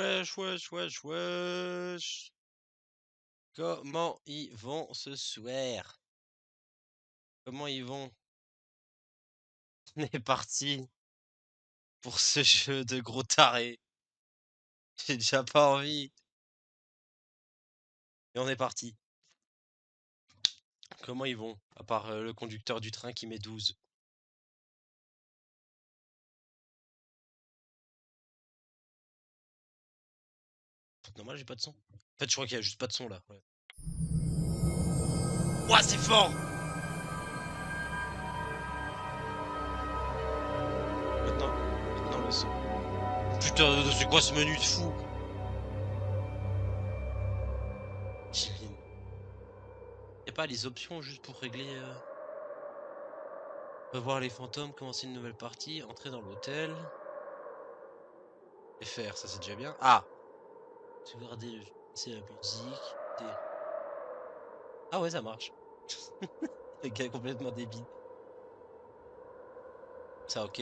Wesh, wesh, wesh, wesh. Comment ils vont ce soir? Comment ils vont? On est parti pour ce jeu de gros taré. J'ai déjà pas envie. Et on est parti. Comment ils vont? À part le conducteur du train qui met 12. Normal, j'ai pas de son. En fait, je crois qu'il y a juste pas de son là. Ouais. Ouah, c'est fort! Maintenant le son. Putain, c'est quoi ce menu de fou? Jimmy. Y'a pas les options juste pour régler. Revoir les fantômes, commencer une nouvelle partie, entrer dans l'hôtel. Et faire, ça c'est déjà bien. Ah! Sauvegarder c'est la musique. Ah ouais, ça marche. Le gars est complètement débile. Ça, ok.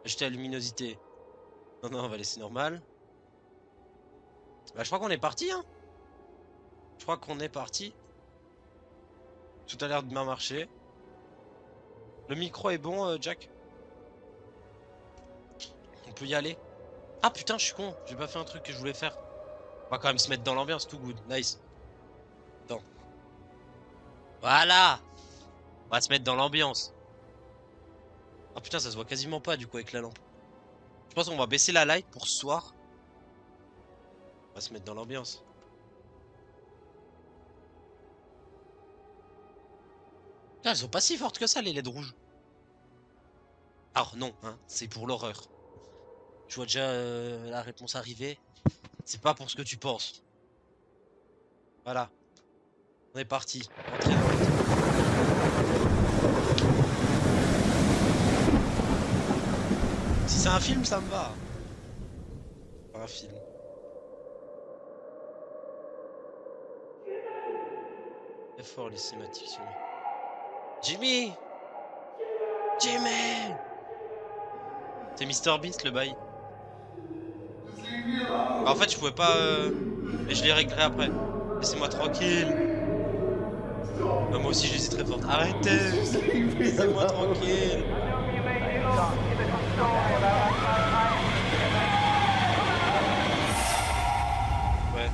Acheter la luminosité. Non, non, on va laisser normal. Bah, je crois qu'on est parti, hein. Je crois qu'on est parti. Tout a l'air de bien marcher. Le micro est bon, Jack. On peut y aller. Ah putain, je suis con. J'ai pas fait un truc que je voulais faire. On va quand même se mettre dans l'ambiance, tout good. Nice. Attends. Voilà! On va se mettre dans l'ambiance. Ah putain, ça se voit quasiment pas du coup avec la lampe. Je pense qu'on va baisser la light pour ce soir. On va se mettre dans l'ambiance. Elles sont pas si fortes que ça, les LED rouges. Alors non, hein, c'est pour l'horreur. Je vois déjà la réponse arriver. C'est pas pour ce que tu penses. Voilà. On est parti. Entrez dans le... Si c'est un film, ça me va. Pas un film. C'est fort les cinématiques, celui-là. Jimmy! Jimmy! C'est Mister Beast le bail. Bah, en fait, je pouvais pas. Mais je les réglerai après. Laissez-moi tranquille. Bah, moi aussi, je les ai très fortes. Arrêtez! Laissez-moi tranquille. Ouais.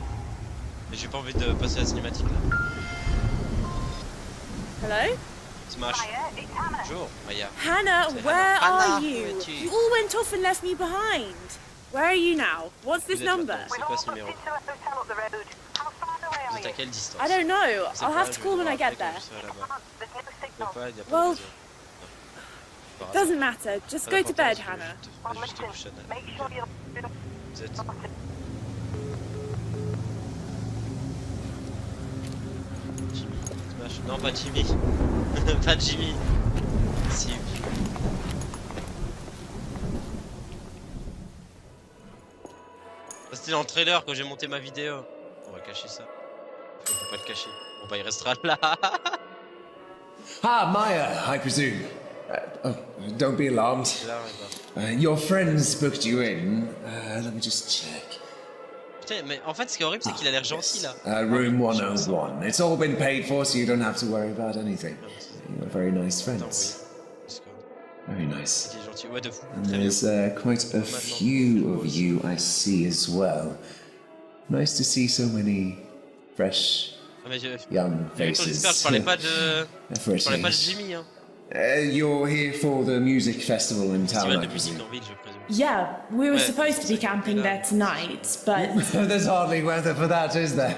Et j'ai pas envie de passer à la cinématique là. Hello? Smash. Bonjour, Maya. Hannah, Say where hello. are Hannah, you? where are you? You all went off and left me behind. Where are you now? What's this Vous êtes number? maintenant, c'est quoi ce numéro? Vous êtes à quelle distance? I don't know. Je sais I'll pas, have to je vais call when I voir get après there. quand je serai là-bas. Y a pas de Well, raison. Par hasard. Doesn't matter. Just Pas go to bed, d'importance, Hannah. je vais juste te coucher à la- Vous êtes... Jimmy. Smash. Non, pas Jimmy. Pas Jimmy. Si. C'était dans le trailer quand j'ai monté ma vidéo. On va cacher ça. On peut pas le cacher. Bon bah il restera là. Ah, Maya, I presume. Oh, don't be alarmed. Là, on est pas. Your friends booked you in. Let me just check. Putain, mais en fait, ce qui est horrible, c'est qu'il a l'air gentil là. Room 101. It's all been paid for, so you don't have to worry about anything. You're very nice friends. Very nice. Il est gentil, ouais, de fou. And Très bien. there's quite a few of you I see as well. Nice to see so many fresh Ah, mais young j'espère, faces. je parlais pas de. For a Je parlais pas de change. Jimmy, hein. You're here for the music festival in town, Festival I de musique presume. en ville, je présume. Yeah, we were Ouais, supposed to be camping there tonight, but There's hardly weather for that, is there?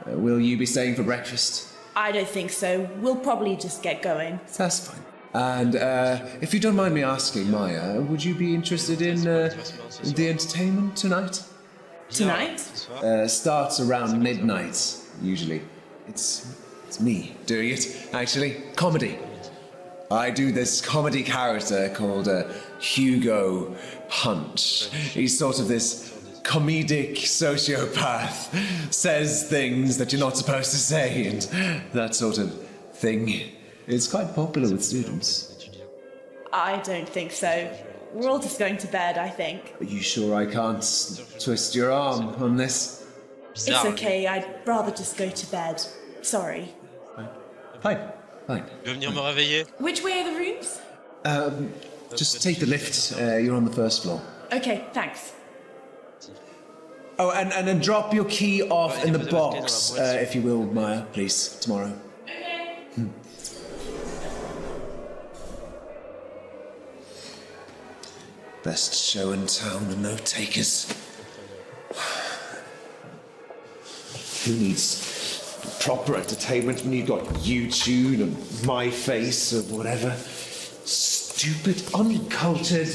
Will you be staying for breakfast? I don't think so. We'll probably just get going. That's fine. And if you don't mind me asking, Maya, would you be interested in the entertainment tonight? Tonight? Ce soir. Starts around midnight, usually. It's me doing it, actually. Comedy. I do this comedy character called Hugo Punch. He's sort of this comedic sociopath, says things that you're not supposed to say, and that sort of thing. It's quite popular with students. I don't think so. We're all just going to bed, I think. Are you sure I can't twist your arm on this? It's Bizarre. okay, I'd rather just go to bed. Sorry. Fine, fine. Tu veux venir me réveiller? Which way are the rooms? Just take the lift. You're on the first floor. Okay, thanks. Oh, and then drop your key off Ouais, in il the y a pas de box, clé dans la boîte. if you will, Maya, please, tomorrow. Best show in town and no takers. Who needs proper entertainment when you've got YouTube and My Face or whatever? Stupid, uncultured.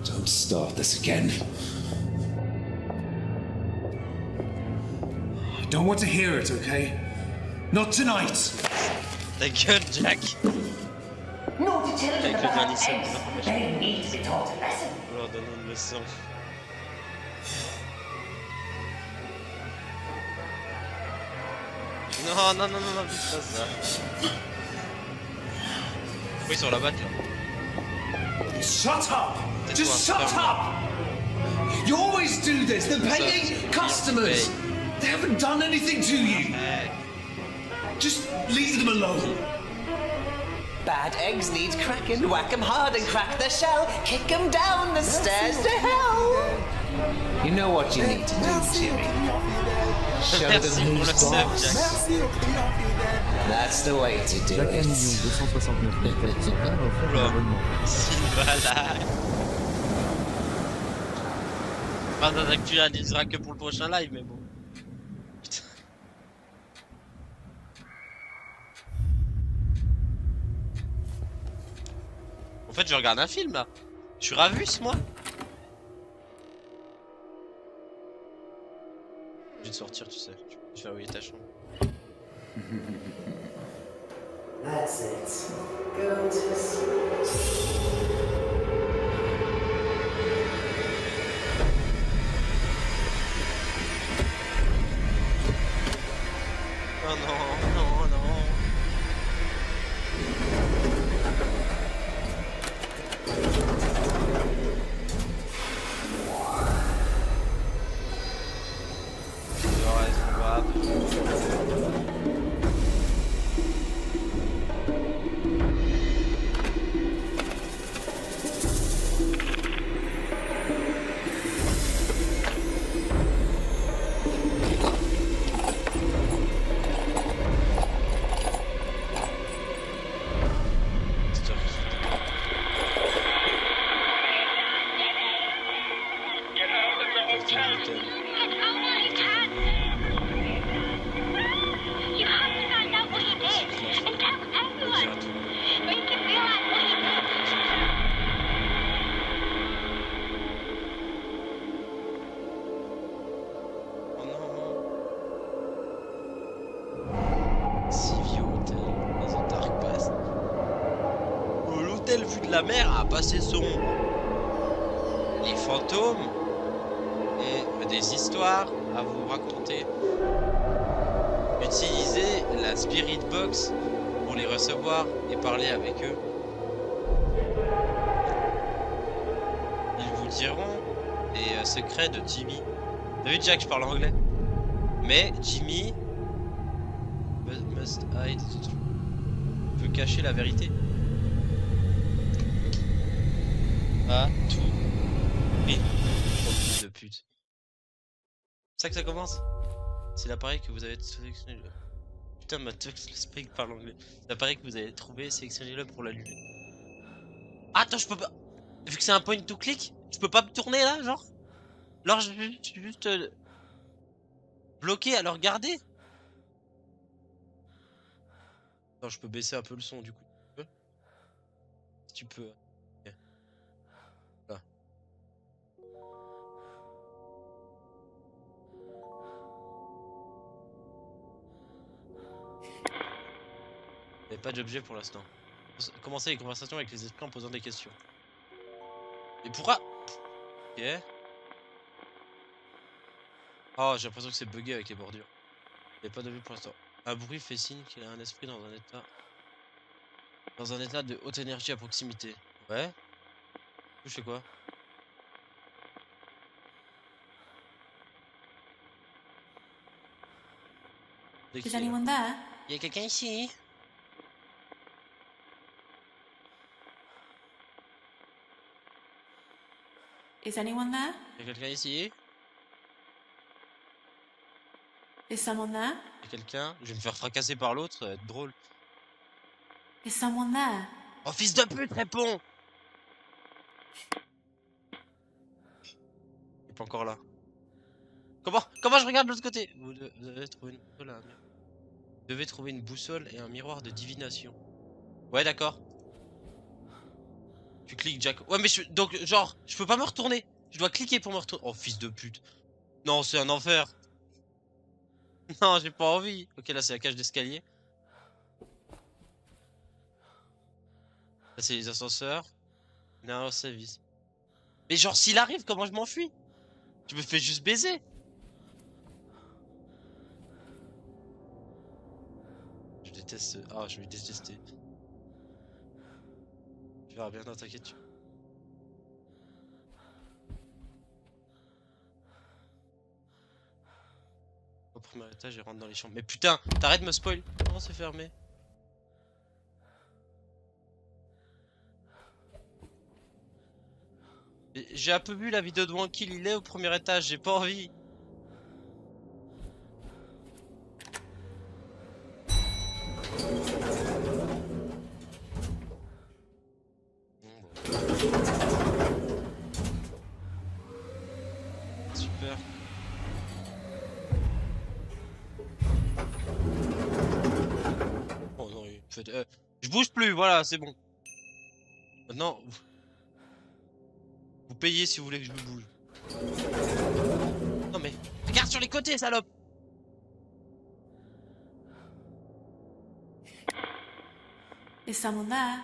Don't start this again. I don't want to hear it, okay? Not tonight! Ta gueule, Jack! Naughty children Avec of le the dernier Black seul, Eggs, non, they need to be taught a lesson. On leur donne une leçon. Non, non, non, non, non, dis pas ça. Oui, sur la batte là. Shut up! Tais-toi, Just shut ferme. up! You always do this. They're paying customers. They haven't done anything to you. Just leave them alone. Bad eggs need cracking, whack 'em hard and crack the shell, kick 'em down the stairs to hell. You know what you need to do, Jimmy. Show Merci them pour le who's sub, boss. Jack. That's the way to do Jack 1 it. 269 000 personnes ont offert Oula. un abonnement. Sylvala. Enfin, tu la diras que pour le prochain live, mais bon. Putain. En fait, je regarde un film là. Je suis ravus, moi. Je vais te sortir, tu sais. Je vais verrouiller ta chambre. That's it. Go to sleep. Oh non, non, non. Ouais, c'est pas grave. You have to find out what he did and tell everyone. Make him realize what he did. Oh non. Sivio Hotel, maison Dark Past. Oh, l'hôtel vu de la mer a passé son. Les fantômes ont des histoires à vous raconter. Utilisez la Spirit Box pour les recevoir et parler avec eux. Ils vous diront les secrets de Jimmy. T'as vu, Jack, je parle anglais. Mais Jimmy must hide the truth. Veut cacher la vérité. Ah, tout. Oui. Oh, fils de pute. C'est ça que ça commence? C'est l'appareil que vous avez sélectionné. Putain, ma Tux, le spec parle anglais. L'appareil que vous avez trouvé, sélectionnez-le pour l'allumer. Attends, je peux pas. Vu que c'est un point to click, je peux pas me tourner là, genre? Alors, je suis juste bloqué à le regarder. Non, je peux baisser un peu le son du coup. Si tu peux. Ok. Là. Il n'y a pas d'objet pour l'instant. Commencez les conversations avec les esprits en posant des questions. Et pourquoi? Ok. Oh, j'ai l'impression que c'est bugué avec les bordures. Il n'y a pas de vue pour l'instant. Un bruit fait signe qu'il a un esprit dans un état de haute énergie à proximité. Ouais. Je fais quoi? Is anyone there? Il y a quelqu'un ici? Is anyone there? Il y a quelqu'un ici? Is someone there? Il y a quelqu'un? Je vais me faire fracasser par l'autre, ça va être drôle. Is someone there? Oh fils de pute, réponds! Il est pas encore là. Comment je regarde de l'autre côté? Vous devez trouver une boussole et un miroir. Vous devez trouver une boussole et un miroir de divination. Ouais, d'accord. Tu cliques, Jack. Ouais, mais donc, genre, je peux pas me retourner. Je dois cliquer pour me retourner. Oh, fils de pute. Non, c'est un enfer. Non, j'ai pas envie. Ok, là, c'est la cage d'escalier. Là, c'est les ascenseurs. Non, service. Mais genre, s'il arrive, comment je m'enfuis? Je me fais juste baiser. Je déteste. Ah, je vais détester. Tu verras bien, non, t'inquiète. Au premier étage, je rentre dans les chambres. Mais putain, t'arrêtes de me spoil. Non, c'est fermé. J'ai un peu vu la vidéo de Wankill, il est au premier étage, j'ai pas envie. Super. Oh non, je bouge plus, voilà, c'est bon. Maintenant, vous payez si vous voulez que je me bouge. Non mais, regarde sur les côtés, salope! Is someone there?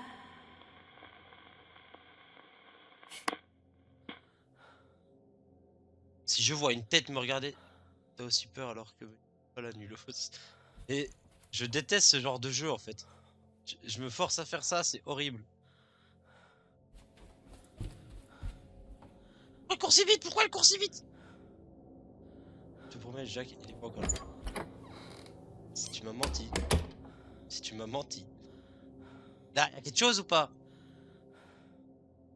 Si je vois une tête me regarder, t'as aussi peur alors que... Voilà, nulos. Et je déteste ce genre de jeu en fait. Je me force à faire ça, c'est horrible. Pourquoi elle court si vite? Pourquoi elle court si vite? Je te promets, Jacques, il est pas encore là. Si tu m'as menti. Si tu m'as menti. Là, y'a quelque chose ou pas?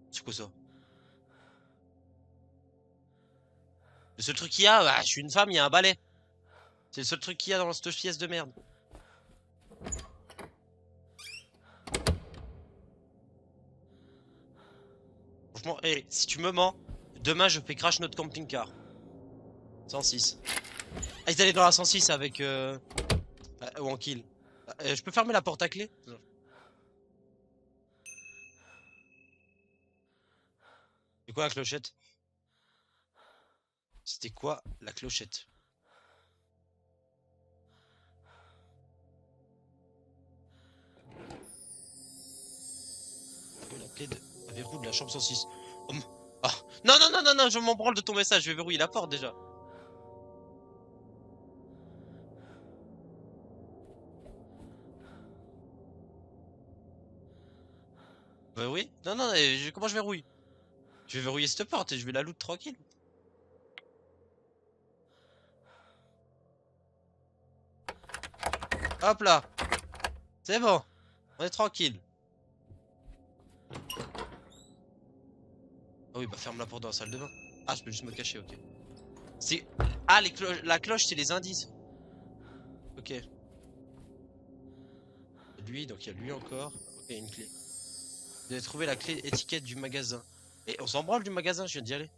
C'est quoi ça? Le seul truc qu'il y a, bah, je suis une femme, il y a un balai. C'est le seul truc qu'il y a dans cette pièce de merde. Franchement, hey, si tu me mens, demain je fais crash notre camping-car. 106. Ah, ils allaient dans la 106 avec Wankill. Je peux fermer la porte à clé? C'est quoi la clochette? C'était quoi la clochette? La clé de la verrou de la chambre 106. Oh, ah. Non, non, non, non, non, je m'en branle de ton message, je vais verrouiller la porte déjà. Bah oui. Non, non, comment je verrouille? Je vais verrouiller cette porte et je vais la loot tranquille. Hop là. C'est bon. On est tranquille. Ah oui, bah ferme la porte dans la salle de bain. Ah, je peux juste me cacher, ok. C'est... Ah, la cloche, c'est les indices. Ok. Lui, donc il y a lui encore. Ok, une clé. Vous avez trouvé la clé étiquette du magasin. Et on s'en branle du magasin, je viens d'y aller.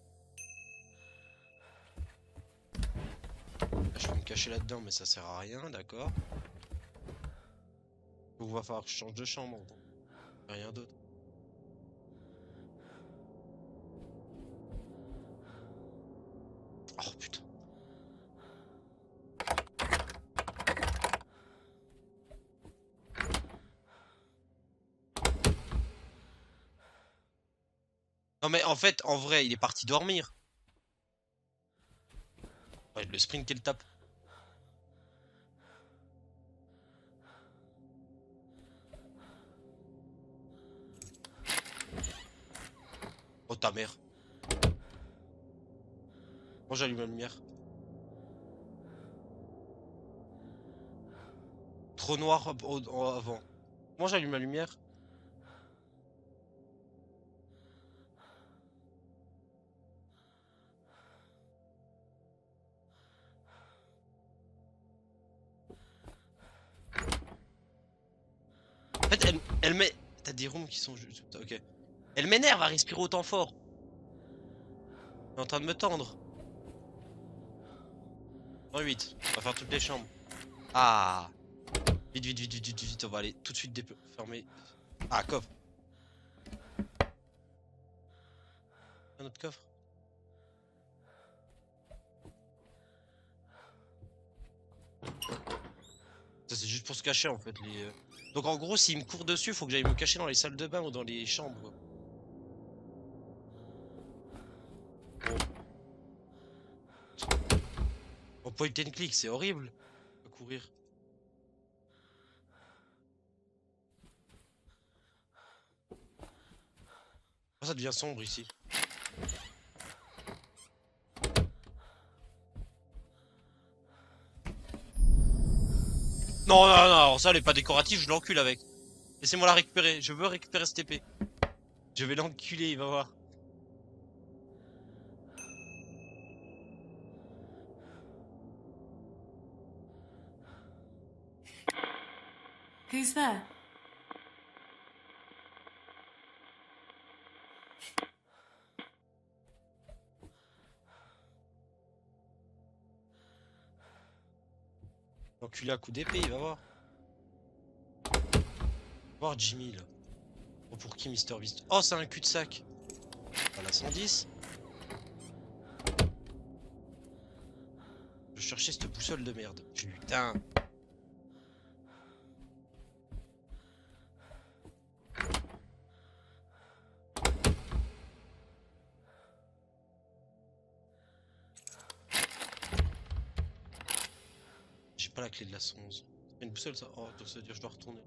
Là, je vais me cacher là-dedans, mais ça sert à rien, d'accord. Il va falloir que je change de chambre. Bon. Rien d'autre. Oh putain. Non mais en fait, en vrai, il est parti dormir. Ouais, le sprint qu'elle tape. ta mère. Moi j'allume la lumière. Trop noir avant. Moi j'allume la lumière. En fait, elle met... T'as des rooms qui sont juste... Ok. Elle m'énerve à respirer autant fort. Elle est en train de me tendre. Dans 8. On va faire toutes les chambres. Ah. Vite, vite, vite, vite, vite, vite. On va aller tout de suite fermer. Ah, coffre. Un autre coffre. Ça c'est juste pour se cacher en fait. Donc en gros, s'il me court dessus, faut que j'aille me cacher dans les salles de bain ou dans les chambres. Bon. En point and click, c'est horrible. À courir. Oh, ça devient sombre ici. Non, non, non, ça elle est pas décorative, je l'encule avec. Laissez-moi la récupérer, je veux récupérer cette épée. Je vais l'enculer, il va voir. Who's there? L'enculer à coup d'épée, il va voir. Voir Jimmy là. Oh, pour qui Mister Beast? Oh, c'est un cul-de-sac. Voilà, 110. Je cherchais cette boussole de merde. Putain. J'ai pas la clé de la 111. C'est une boussole ça? Oh, donc ça veut dire que je dois retourner.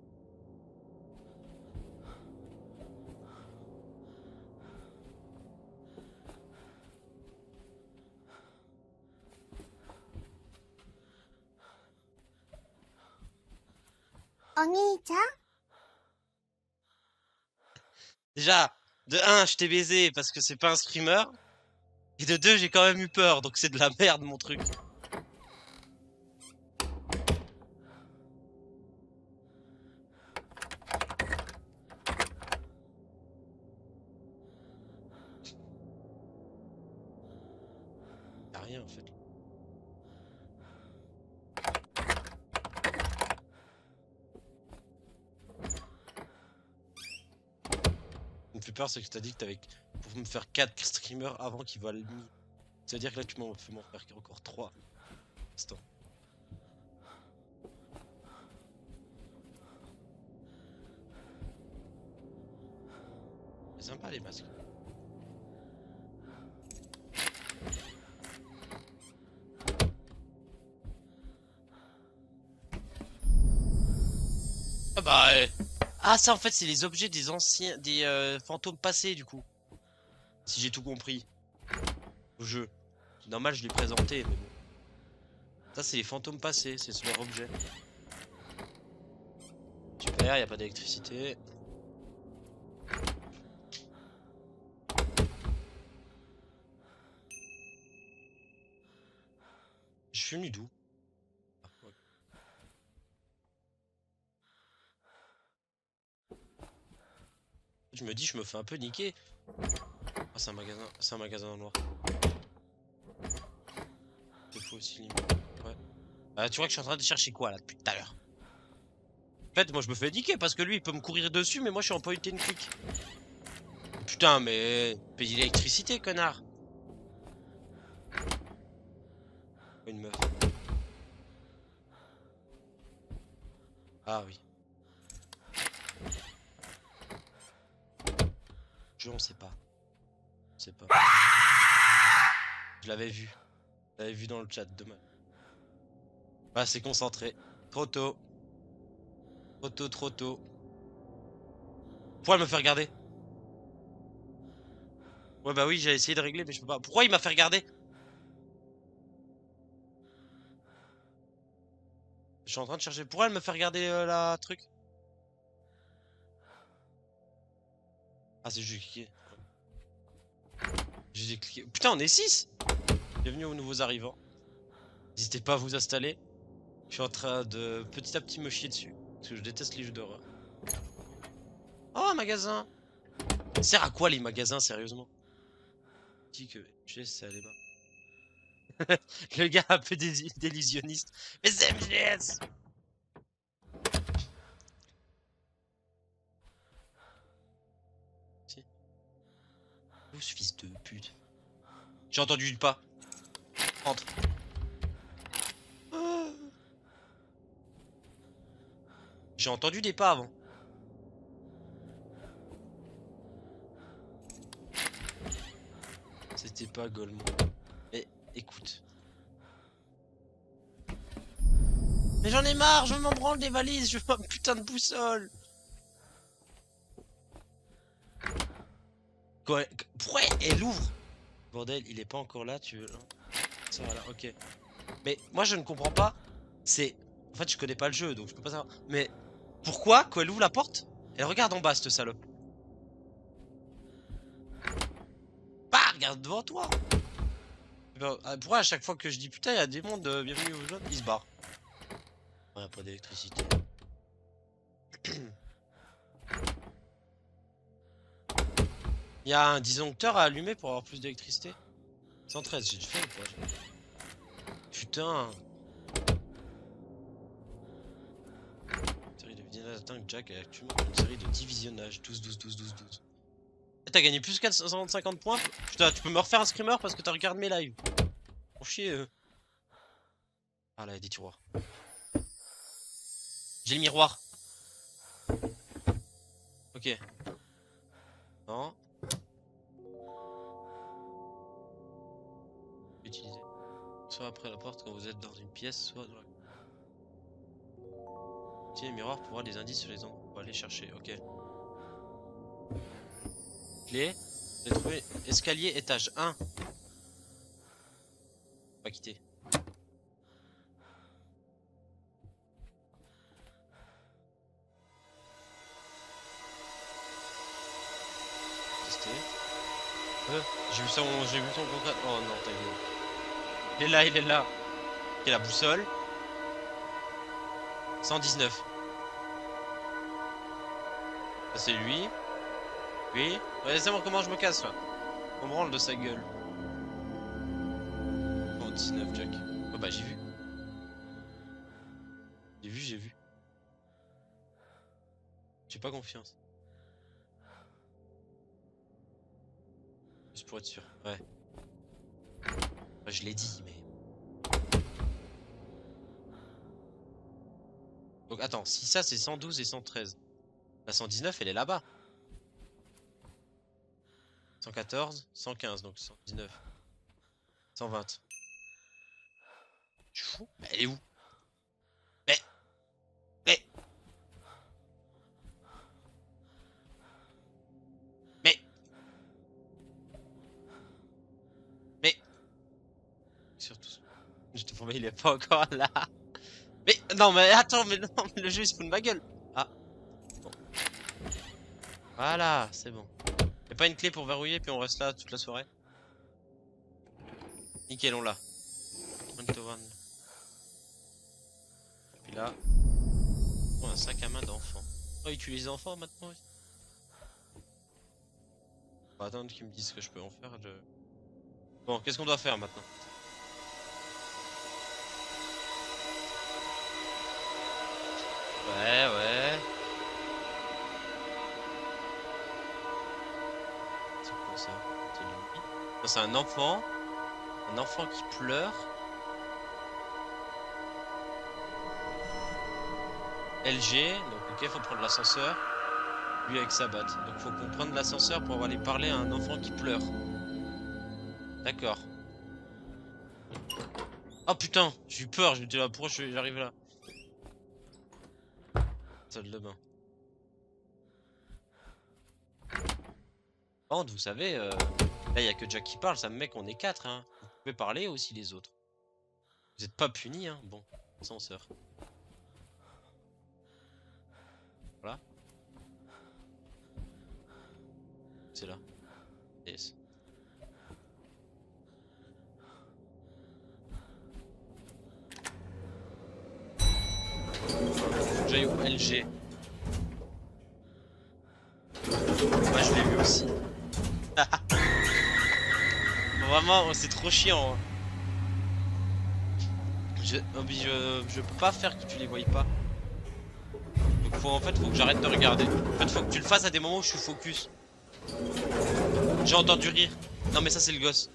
Déjà, de 1, je t'ai baisé parce que c'est pas un screamer. Et de 2, j'ai quand même eu peur, donc c'est de la merde mon truc. Y'a rien en fait. Ce qui me fait peur, c'est que t'as dit que t'avais pour me faire 4 streamers avant qu'ils valent 1000. C'est-à-dire que là, tu m'en fais m'en faire encore 3. Instant. C'est sympa les masques. Ah bah ah ça en fait c'est les objets des anciens des fantômes passés du coup. Si j'ai tout compris. Au jeu. Normal je l'ai présenté mais bon. Ça c'est les fantômes passés, c'est leur objet. Super, y a pas d'électricité. Je suis venu d'où? Ah, ouais. Je me dis je me fais un peu niquer. Ah c'est un magasin en noir. C'est faux aussi limite. Ouais. Bah tu vois que je suis en train de chercher quoi là depuis tout à l'heure. En fait moi je me fais niquer parce que lui il peut me courir dessus mais moi je suis en point and click. Putain mais paye l'électricité connard. Une meuf. Ah oui. On sait pas. On sait pas. Je l'avais vu. Je l'avais vu dans le chat demain. Ah c'est concentré. Trop tôt. Trop tôt, trop tôt. Pourquoi elle me fait regarder? Ouais bah oui, j'ai essayé de régler mais je peux pas. Pourquoi il m'a fait regarder? Je suis en train de chercher. Pourquoi elle me fait regarder la truc? Ah c'est juste cliqué. J'ai cliqué. Putain on est 6. Bienvenue aux nouveaux arrivants. N'hésitez pas à vous installer. Je suis en train de petit à petit me chier dessus. Parce que je déteste les jeux d'horreur. Oh un magasin. Ça sert à quoi les magasins sérieusement? Dis que MGS c'est aller bas. Le gars un peu délusionniste. Mais c'est MGS. Si. Où ce fils de pute? J'ai entendu le pas. Entre. Ah. J'ai entendu des pas avant. C'était pas Golemont. Mais écoute. Mais j'en ai marre, je m'en branle des valises, je veux ma putain de boussole. Quoi, pourquoi elle ouvre? Bordel, il est pas encore là, tu veux. Ça voilà, ok. Mais moi je ne comprends pas. C'est. En fait, je connais pas le jeu donc je peux pas savoir. Mais pourquoi, quand elle ouvre la porte, elle regarde en bas, cette salope? Bah, regarde devant toi. Pourquoi à chaque fois que je dis putain, il y a des mondes, bienvenue aux jeunes, ils se barrent. Ouais, pas d'électricité. Il y a un disjoncteur à allumer pour avoir plus d'électricité. 113, j'ai déjà fait ou pas? Putain. Une série de visionnage atteint Jack est actuellement une série de 10 visionnages. 12, 12, 12, 12, 12. Et t'as gagné plus de 450 points. Putain, tu peux me refaire un screamer parce que t'as regardé mes lives. Pour chier. Ah là, il y a des tiroirs. J'ai le miroir. Ok. Non. Utiliser. Soit après la porte quand vous êtes dans une pièce, soit dans la... Utilisez le miroir pour voir des indices sur les endroits. On va aller chercher, ok. Clé. J'ai trouvé escalier étage 1. Pas quitter. Tester. J'ai vu son contrat. Oh non, t'as vu. Il est là, il est là. Ok, la boussole. 119. Ça c'est lui. Oui. Ouais, c'est bon, comment je me casse là? On branle de sa gueule. Oh, 19, Jack. Oh bah j'ai vu. J'ai vu. J'ai pas confiance. Juste pour être sûr. Ouais. Bah, je l'ai dit, mais... Donc attends, si ça c'est 112 et 113. La 119 elle est là-bas. 114, 115, donc 119. 120. Je suis fou. Elle est où? Mais... Mais... Mais... Mais... Surtout... Je te promets, il est pas encore là. Mais... Non mais attends, mais non, mais le jeu il se fout de ma gueule. Ah. Bon. Voilà, c'est bon. Y'a pas une clé pour verrouiller puis on reste là toute la soirée? Nickel, on l'a. Puis là... Oh, un sac à main d'enfant. Oh, il tue les enfants maintenant aussi. On va attendre qu'ils me disent ce que je peux en faire. Bon, qu'est-ce qu'on doit faire maintenant? Ouais, ouais. C'est quoi ça? C'est lui. Oh, c'est un enfant. Un enfant qui pleure. LG, donc ok, faut prendre l'ascenseur. Lui avec sa batte. Donc faut qu'on prenne l'ascenseur pour aller parler à un enfant qui pleure. D'accord. Oh putain, j'ai eu peur, j'étais là, pourquoi j'arrive là? Salle de bain. Par contre, vous savez, Là, il y a que Jack qui parle, ça me met qu'on est 4, hein. Vous pouvez parler aussi les autres. Vous êtes pas punis, hein. Bon, ascenseur. Voilà. C'est là. Yes. Faut que j'aille au LG. Moi je l'ai vu aussi. Vraiment, c'est trop chiant. Hein. Je peux pas faire que tu les voyes pas. Donc en fait, faut que j'arrête de regarder. En fait, faut que tu le fasses à des moments où je suis focus. J'ai entendu rire. Non mais ça c'est le gosse.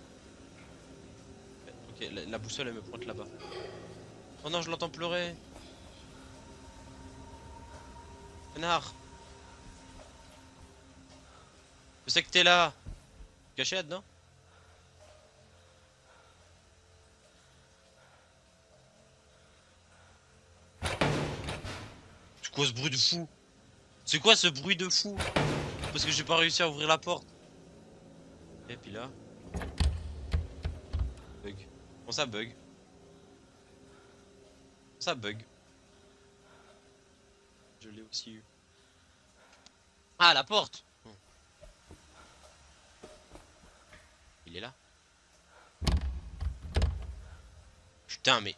Ok, la boussole elle me pointe là-bas. Oh non, je l'entends pleurer. Connard. Je sais que t'es là. Caché là-dedans. C'est quoi ce bruit de fou? C'est quoi ce bruit de fou? Parce que j'ai pas réussi à ouvrir la porte. Et puis là. Bug. Bon ça bug. Ça bug. Je l'ai aussi eu. Ah la porte. Il est là. Putain mais.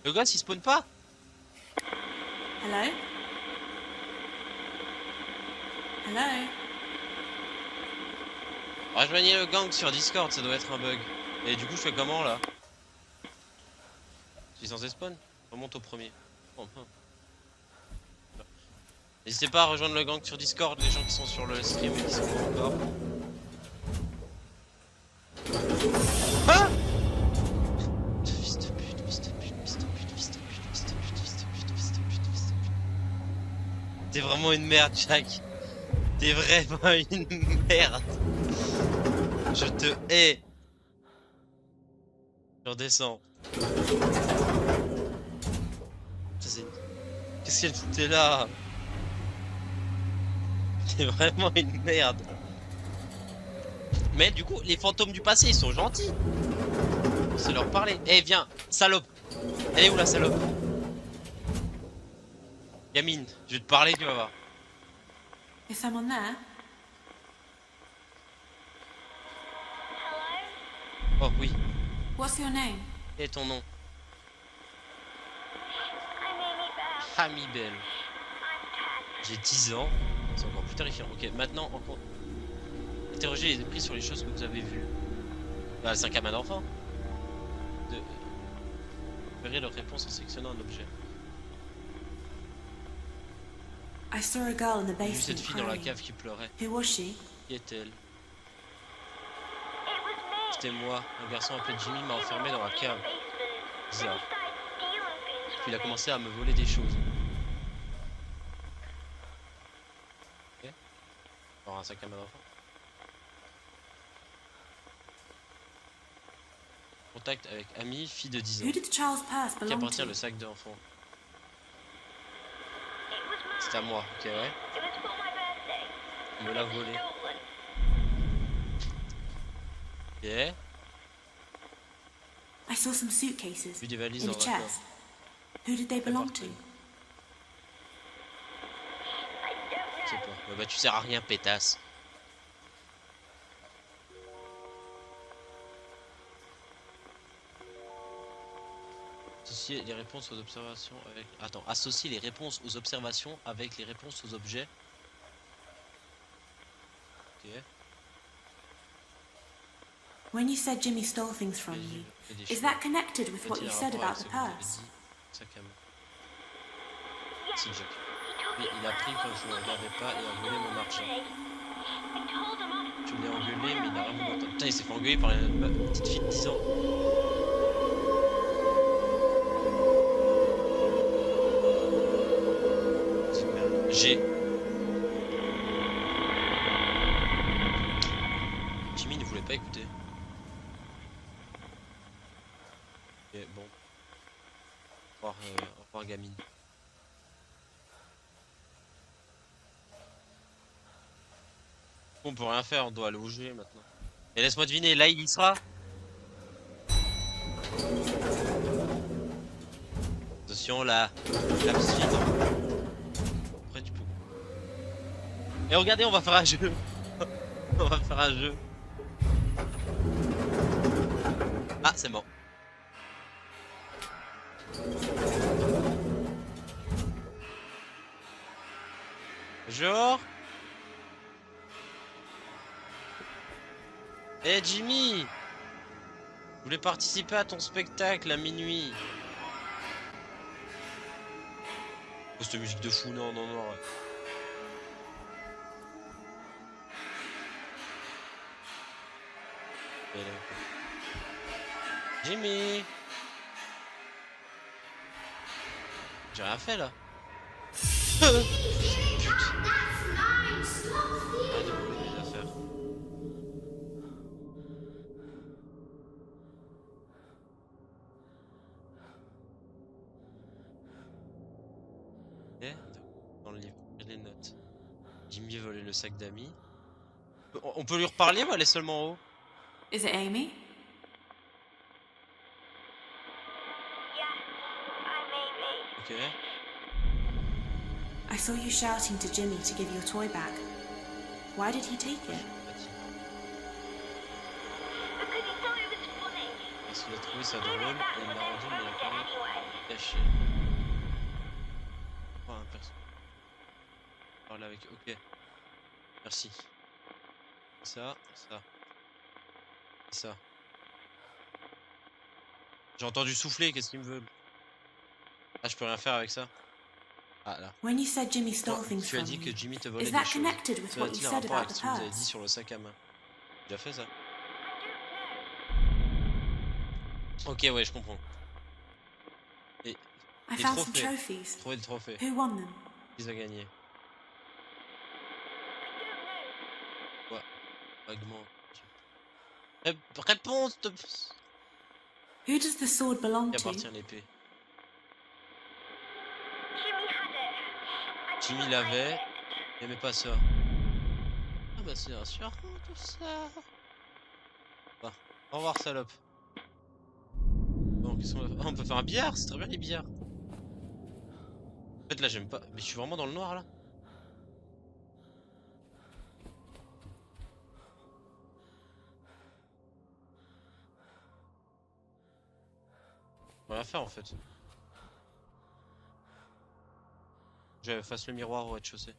Le gosse il spawn pas? Hello? Hello? Rejoignez le gang sur Discord, ça doit être un bug. Et du coup je fais comment là? Je suis censé spawn? Remonte au premier. Oh, oh. N'hésitez pas à rejoindre le gang sur Discord, les gens qui sont sur le stream et qui sont pas encore. Ah! Fils de pute, fils de pute, fils de pute, fils de pute, fils de pute, fils de pute, fils de pute, fils de pute. T'es vraiment une merde, Jack. T'es vraiment une merde. Je te hais. Je redescends. Qu'est-ce qu'elle foutait là? C'est vraiment une merde. Mais du coup, les fantômes du passé, ils sont gentils. On sait leur parler. Eh, viens, salope. Elle est où la salope? Gamine, je vais te parler, tu vas voir. Is someone there? Oh oui. What's your name? Quel est ton nom? I'm Amy Bell. Amy Bell. I'm Kat. J'ai 10 ans. C'est encore plus terrifiant. Ok, maintenant, encore. Interrogez les esprits sur les choses que vous avez vues. Bah, c'est un camin d'enfant. Verrez leurs réponses en sélectionnant un objet. I saw a girl in the J'ai vu cette basement fille dans la crying. cave qui pleurait. Who was she? Qui est-elle? It was me. C'était moi. Un garçon appelé Jimmy m'a enfermé dans la cave. Bizarre. Puis il a commencé à me voler des choses. Ok. Alors un sac à main d'enfant. Contact avec Amy, fille de 10 ans. Who did the child's purse Qui belong appartient to? le sac d'enfant? C'est à moi, ok ouais. Il me l'a volé. Ok. I saw some suitcases Vu des valises in dans the un corps. chest. Who did they belong to? Je sais pas. Bah tu sers à rien, pétasse. Associer les réponses aux observations avec... Attends, associer les réponses aux observations avec les réponses aux objets. Ok. When you said Jimmy stole things from you, is that connected with what you said about the purse? Sac à main. Si, Jack. Oui, il a pris quand je ne regardais pas et a volé mon argent. Je l'ai engueulé, mais il n'a rien voulu entendre. Putain, il s'est fait engueuler par une petite fille de 10 ans. Super. Jimmy ne voulait pas écouter. Ok, bon. Au revoir, gamine. On peut rien faire, on doit aller au G maintenant. Et laisse-moi deviner, là il y sera. Attention là, la suite. Après tu peux. Et regardez, on va faire un jeu. On va faire un jeu. Ah, c'est mort. Genre. Eh Jimmy! Je voulais participer à ton spectacle à minuit. Oh, cette musique de fou, non, non, non. Et là. Jimmy! J'ai rien fait là. Putain. Ah, de brûler les affaires. Eh, dans le livre, les notes. Jimmy a volé le sac d'amis. On peut lui reparler ou elle est seulement en haut? Is it Amy? Ok. I saw you shouting to Jimmy to give your toy back. Why did he take it? Parce qu'il a trouvé ça drôle et il l'a rendu mais il a quand même caché. Oh, un perso. Parler avec. Ok. Merci. Ça. Ça. J'ai entendu souffler, qu'est-ce qu'ils me veulent? Ah, je peux rien faire avec ça? Ah là. When you said Jimmy stole things Tu as from dit que you, Jimmy te volait is des that choses. connected with Cela what you a-t-il un said rapport about avec the ce que vous avez dit purse? sur le sac à main? J'ai déjà fait ça? Ok, ouais, je comprends. Et I les found some trophées. trophies. Trouver le trophée. Who won them? Qui les a gagnés? Ouais, vaguement. Réponse de... Who does the sword belong Qui to? appartient à l'épée? Jimmy l'avait, il aimait pas ça. Ah bah c'est rassurant tout ça. Bah, au revoir salope. Bon, qu'est-ce qu'on va faire? Ah, on peut faire un billard, c'est très bien les billards. En fait là j'aime pas, mais je suis vraiment dans le noir là. On va rien faire en fait. Je fasse le miroir au rez-de-chaussée.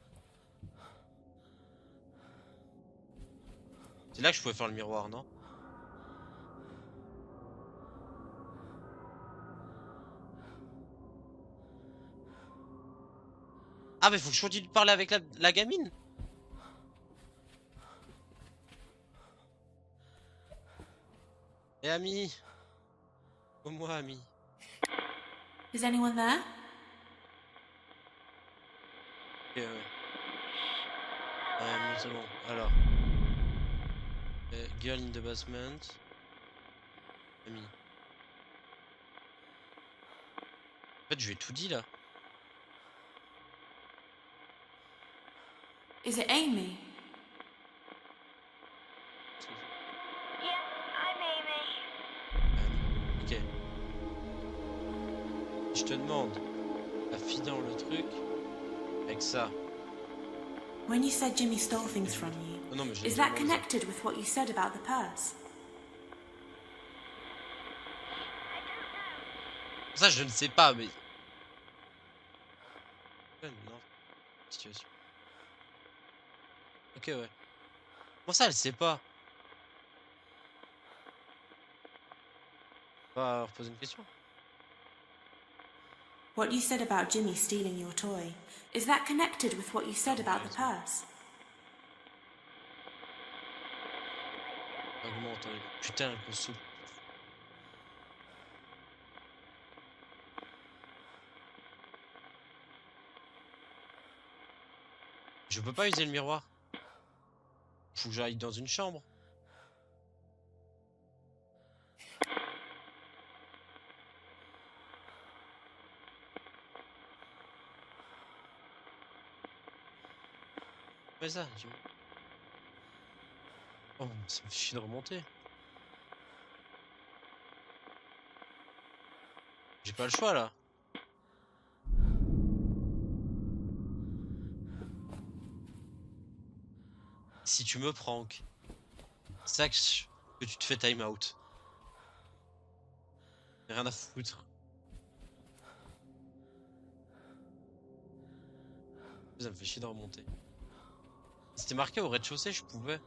C'est là que je pouvais faire le miroir, non? Ah mais faut que je continue de parler avec la gamine. Et ami. Oh moi ami. Is anyone there? Ok ouais. C'est bon. Alors. Girl in the basement. Ami. En fait je lui ai tout dit là. Is it Amy? Ok. Je te demande. La fille dans le truc. Avec ça. When you said Jimmy stole things from you, Oh non mais j'ai is that connected with what you said about the purse? Ça je ne sais pas mais. Non. Situation. Ok ouais. Comment ça elle sait pas? On va reposer une question. What you said about Jimmy stealing your toy, is that connected with what you said about the purse? Vaguement entendu. Putain, qu'on saute. Je peux pas user le miroir. Faut que j'aille dans une chambre. Fais ça, dis-moi. Oh, ça me fait chier de remonter. J'ai pas le choix là. Si tu me prank, c'est ça que tu te fais time out. Rien à foutre. Ça me fait chier de remonter. Si c'était marqué au rez-de-chaussée, je pouvais.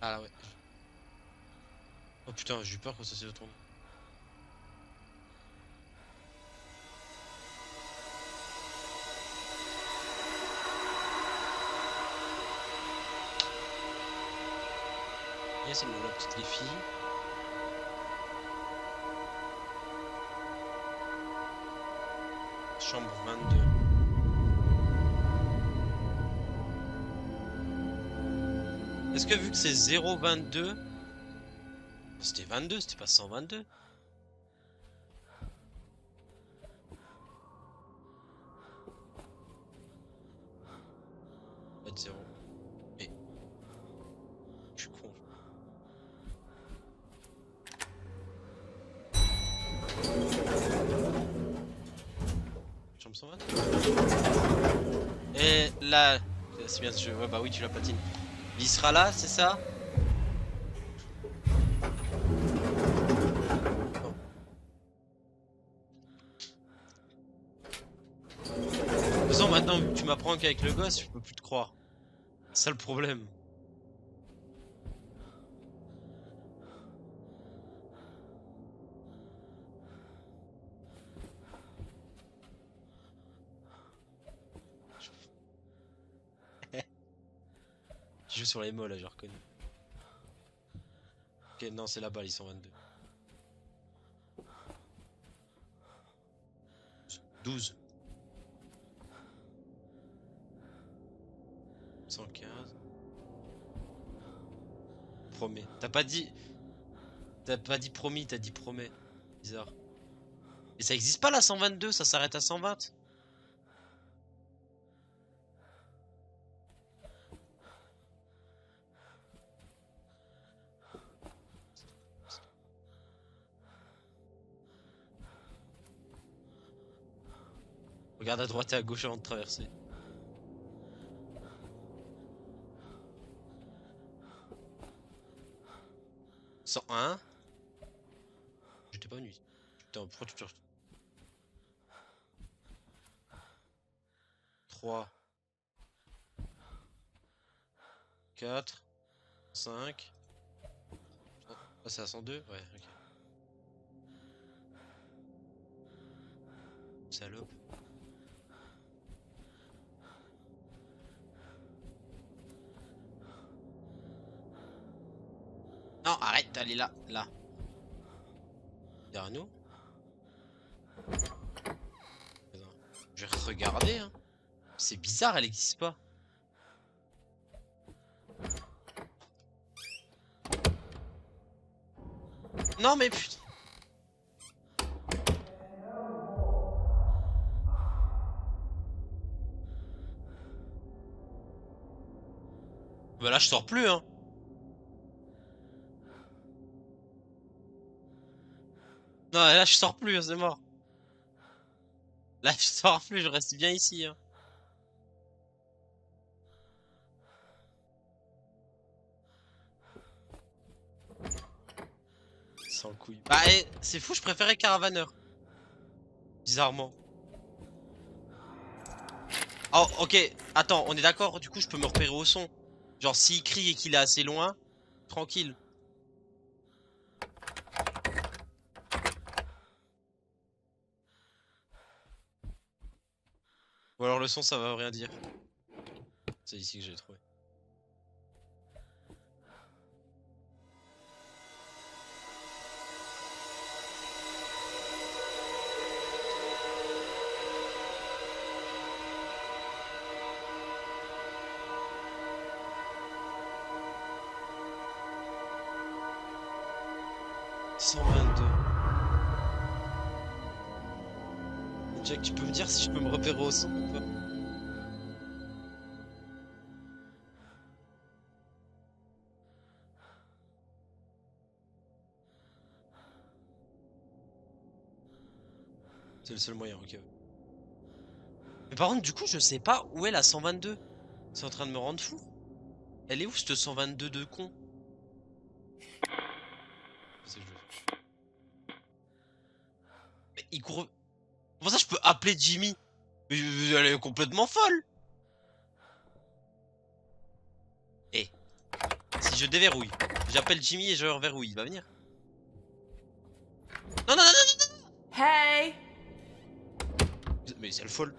Ah là ouais. Oh putain, j'ai eu peur quand ça s'est retourné. Et c'est bon, la petite les filles. Chambre 22. Est-ce que vu que c'est 0,22, c'était 22, c'était pas 122? Peut-être 0. Mais je suis con. Chambre 120. Et là, c'est bien ce jeu. Ouais, bah oui, tu la platines. Il sera là, c'est ça? De toute façon, maintenant, vu que tu m'apprends qu'avec le gosse, je peux plus te croire. C'est ça le problème. Tu joues sur les mots là, j'ai reconnu. Ok, non, c'est là-bas, ils sont 22. 12. 115. Promets. T'as pas dit. T'as pas dit promis, t'as dit promets. Bizarre. Et ça existe pas la 122, ça s'arrête à 120. Regarde à droite et à gauche avant de traverser. « 101. J'étais pas venu. Putain, pourquoi tu te... 3. 4. 5. Ah, c'est à 102? Ouais, ok. Salope. Non, arrête d'aller là, là. Derrière nous. Attends, je vais regarder, hein. C'est bizarre, elle existe pas. Non mais putain. Bah là je sors plus hein. Non là je sors plus, hein, c'est mort. Là je sors plus, je reste bien ici hein. Sans couille. Bah c'est fou, je préférais Caravaner. Bizarrement. Oh ok, attends, on est d'accord, du coup je peux me repérer au son. Genre s'il crie et qu'il est assez loin, tranquille. Ou alors le son ça va rien dire. C'est ici que j'ai trouvé. 122. Jack, tu peux me dire si je peux me repérer au son ou pas? C'est le seul moyen, ok. Mais par contre, du coup, je sais pas où est la 122. C'est en train de me rendre fou. Elle est où cette 122 de con? C'est le jeu. Mais il court. Comment ça, je peux appeler Jimmy? Mais elle est complètement folle. Eh, si je déverrouille, j'appelle Jimmy et je le reverrouille, il va venir. Non, non, non, non, non, Hey! non. Mais c'est le folle.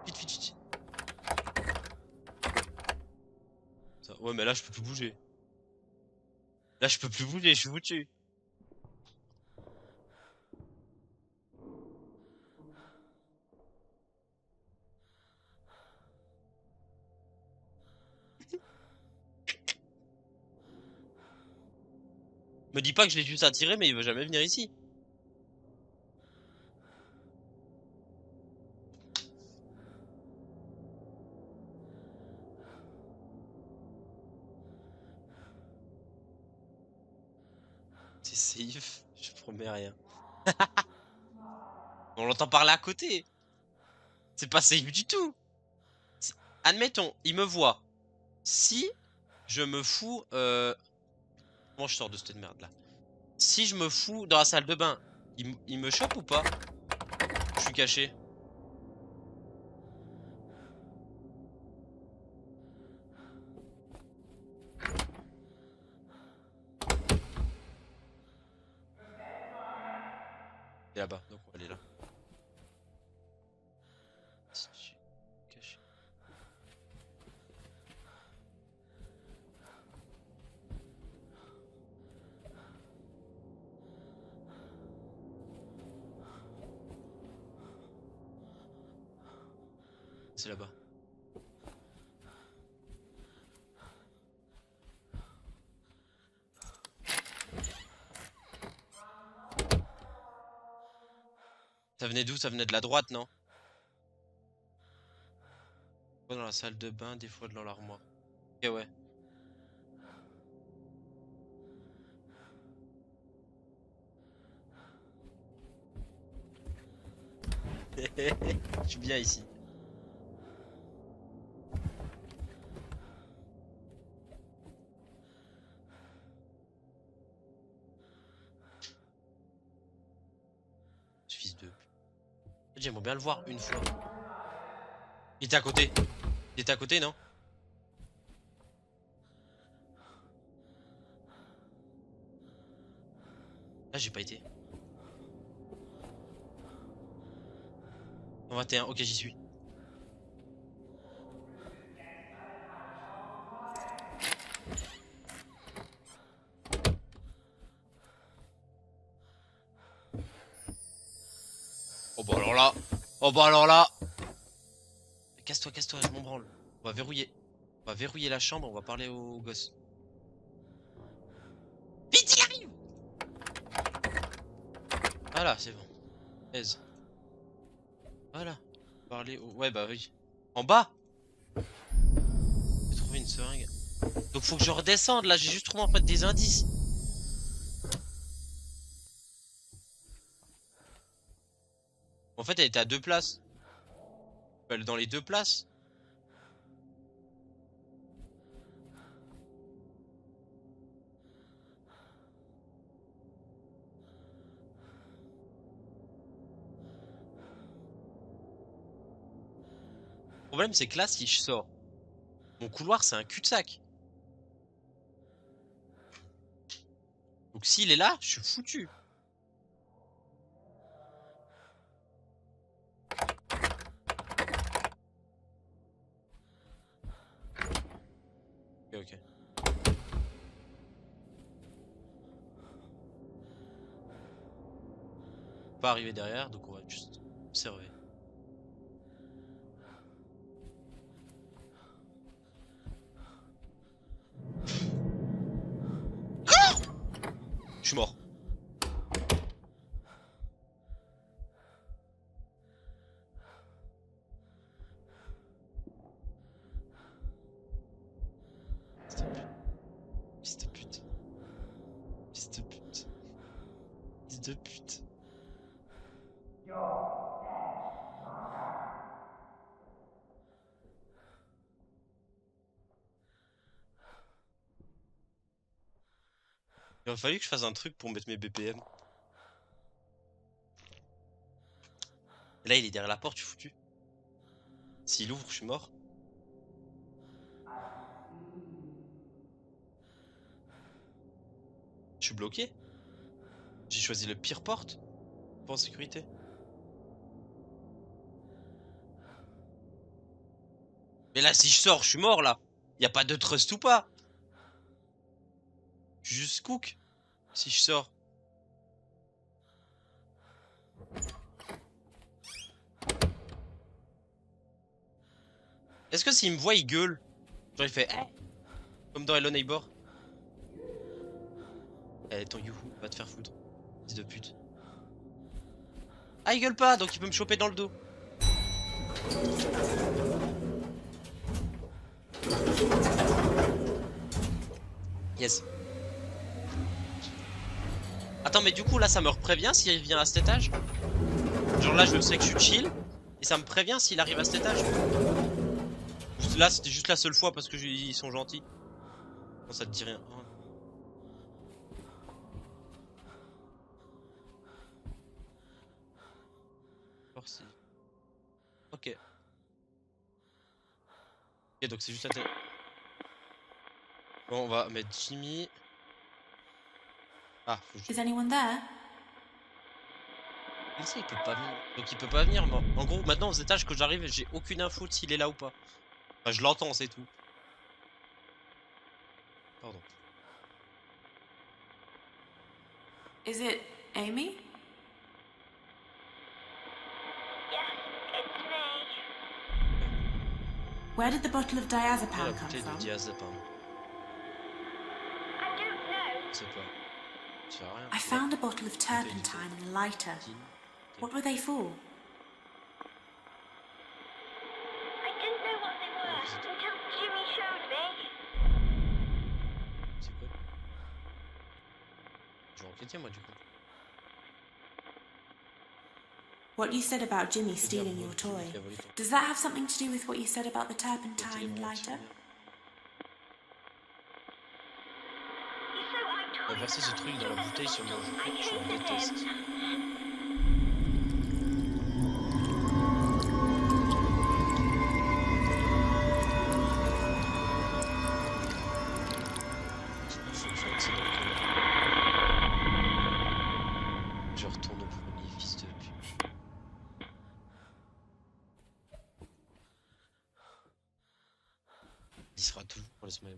Vite, vite, vite. Ça, ouais, mais là, je peux plus bouger. Là, je peux plus bouger, je suis foutu. Me dis pas que je l'ai juste attiré, mais il veut jamais venir ici. C'est safe, je promets rien. On l'entend parler à côté. C'est pas safe du tout. Admettons, il me voit. Si je me fous... Comment je sors de cette merde là? Si je me fous dans la salle de bain, il me chope ou pas? Je suis caché. Il est là-bas, donc on va aller là. Si je suis caché. C'est là-bas. Ça venait d'où? Ça venait de la droite, non? Dans la salle de bain, des fois dans l'armoire. Ok, ouais. Je suis bien ici. Ce fils de... J'aimerais bien le voir une fois. Il était à côté. Il était à côté, non? Là, j'ai pas été. 21, ok, j'y suis. Oh bah alors là. Oh bah alors là. Casse-toi, casse-toi, je m'en branle. On va verrouiller. On va verrouiller la chambre, on va parler aux gosses. Vite, il arrive! Voilà, c'est bon. Aise. Voilà. Parler au... Ouais, bah oui. En bas! J'ai trouvé une seringue. Donc faut que je redescende, là, j'ai juste trouvé en fait des indices. En fait, elle était à deux places. Elle est dans les deux places. Le problème, c'est que là, si je sors, mon couloir, c'est un cul-de-sac. Donc s'il est là, je suis foutu. Ok, ok. Pas arriver derrière, donc on va juste observer. Je suis mort. de pute. Il a fallu que je fasse un truc pour mettre mes BPM. Et là, il est derrière la porte, je suis foutu. S'il ouvre, je suis mort. Je suis bloqué. J'ai choisi le pire porte pour en sécurité. Mais là, si je sors, je suis mort là. Y a pas de trust ou pas. Je suis juste cook. Si je sors. Est-ce que s'il me voit, il gueule? Genre il fait comme dans Hello Neighbor. Eh, ton youhou, va te faire foutre. Fils de pute. Ah, il gueule pas, donc il peut me choper dans le dos. Yes. Attends, mais du coup, là, ça me prévient s'il vient à cet étage? Genre là, je sais que je suis chill. Et ça me prévient s'il arrive à cet étage. Là, c'était juste la seule fois parce que ils sont gentils. Non, ça te dit rien. Oh. Si. Ok. Ok, donc c'est juste la tête. Bon, on va mettre Jimmy. Ah, faut que Is anyone there? Mais ça, il peut pas venir. Donc il peut pas venir, moi. En gros, maintenant aux étages que j'arrive, j'ai aucune info de s'il est là ou pas. Enfin, je l'entends, c'est tout. Pardon. Is it Amy? Yes, it's me. Where did the bottle of Ah, la diazepam come bouteille de from? diazépam. I don't know. Je sais pas. Je sais rien. I found a bottle of turpentine and a lighter. What were they for? I didn't know what they were until Jimmy showed me. C'est quoi? Je vais enquêter, moi, du coup. What you said about Jimmy stealing vol, your Jimmy toy. qui a volé ton- Does that have something to do with what you said about the Le turpentine and téléphone lighter? entier. You said I On va told verser ce truc dans la bouteille sur mon joue. I Je le hated déteste. him. Faut que je accède au cœur. Je retourne au premier, fils de pute. Il sera toujours pour le smile.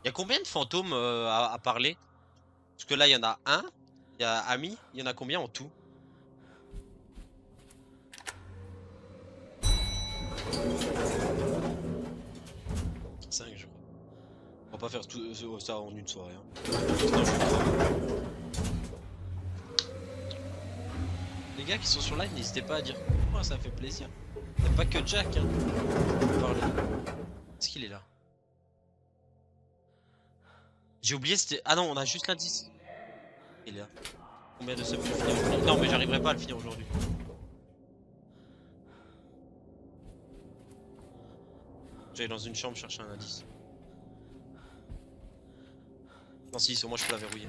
Il y a combien de fantômes à parler? Parce que là, il y en a un. Il y a Ami. Il y en a combien en tout? Cinq, je crois. On va pas faire tout ça en une soirée. Hein. Sinon, je vais crever. Les gars qui sont sur live, n'hésitez pas à dire moi, ça fait plaisir. Il n'y a pas que Jack. Hein. Parler. Est-ce qu'il est là? J'ai oublié, c'était. Ah non, on a juste l'indice. Il est là. Combien de subs je finis aujourd'hui? Non, mais j'arriverai pas à le finir aujourd'hui. J'allais dans une chambre chercher un indice. Non, si, sur moi je peux la verrouiller.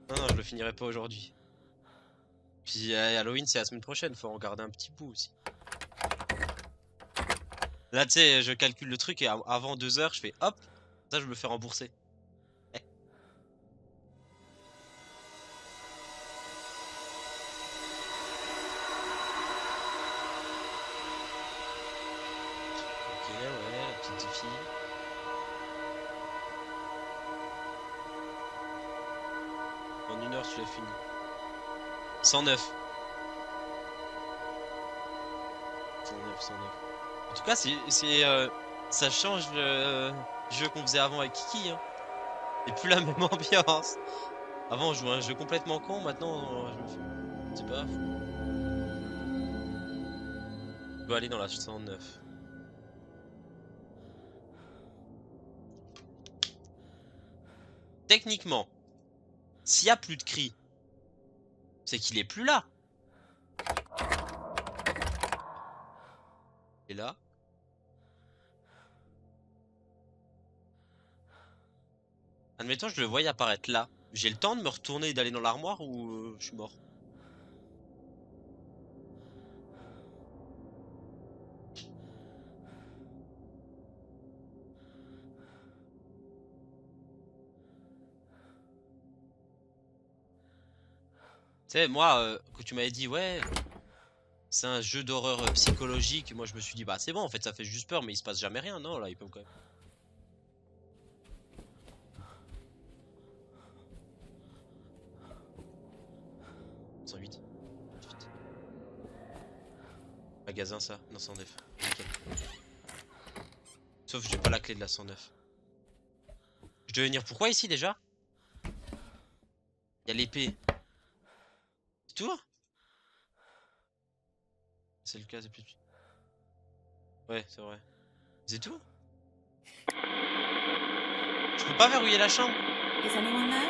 Non, non, je le finirai pas aujourd'hui. Puis Halloween, c'est la semaine prochaine, faut en garder un petit bout aussi. Là, tu sais, je calcule le truc et avant 2 heures, je fais hop, ça je me fais rembourser. Ok, ouais, la petite fille. En 1 heure, tu l'as fini. 109. 109, 109. En tout cas, ça change le jeu qu'on faisait avant avec Kiki. Hein. Et plus la même ambiance. Avant, on jouait à un jeu complètement con. Maintenant, je me fais. C'est pas fou. Je dois aller dans la 109. techniquement, s'il y a plus de cris, c'est qu'il est plus là. Et là. Admettons, je le voyais apparaître là. J'ai le temps de me retourner et d'aller dans l'armoire ou je suis mort? Tu sais, moi, quand tu m'avais dit, ouais, c'est un jeu d'horreur psychologique, moi je me suis dit, bah c'est bon, en fait, ça fait juste peur, mais il se passe jamais rien. Non, là, il peut quand même. 108. Magasin, ça? Non, 109. Nickel. Sauf que j'ai pas la clé de la 109. Je devais venir pourquoi ici déjà? Il y a l'épée. C'est tout? C'est le cas, c'est plus. Ouais, c'est vrai. C'est tout? Je peux pas verrouiller la chambre? Is anyone there?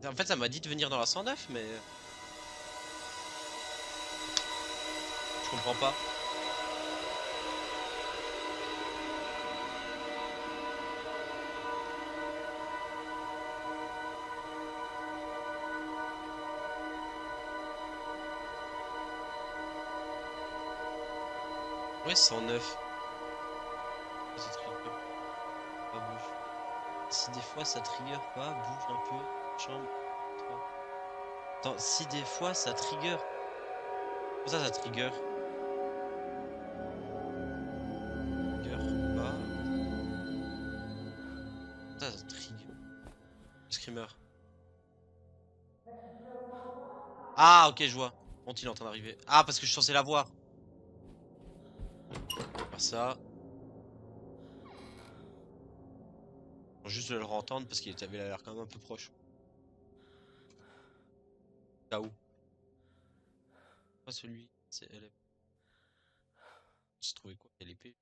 En fait, ça m'a dit de venir dans la 109, mais. Je comprends pas. Ouais, 109. Ça trigger. Pas bouge. Si des fois ça trigger pas, bouge un peu. Chambre. 3. Attends, si des fois ça trigger. Comment ça trigger? Trigger pas. Ça trigger. Screamer. Ah, ok, je vois. Bon, il est en train d'arriver. Ah, parce que je suis censé la voir. Faire ça. Faut juste le entendre parce qu'il avait l'air quand même un peu proche. Là où? Pas celui. C'est elle. Se trouver quoi? Quelle épée?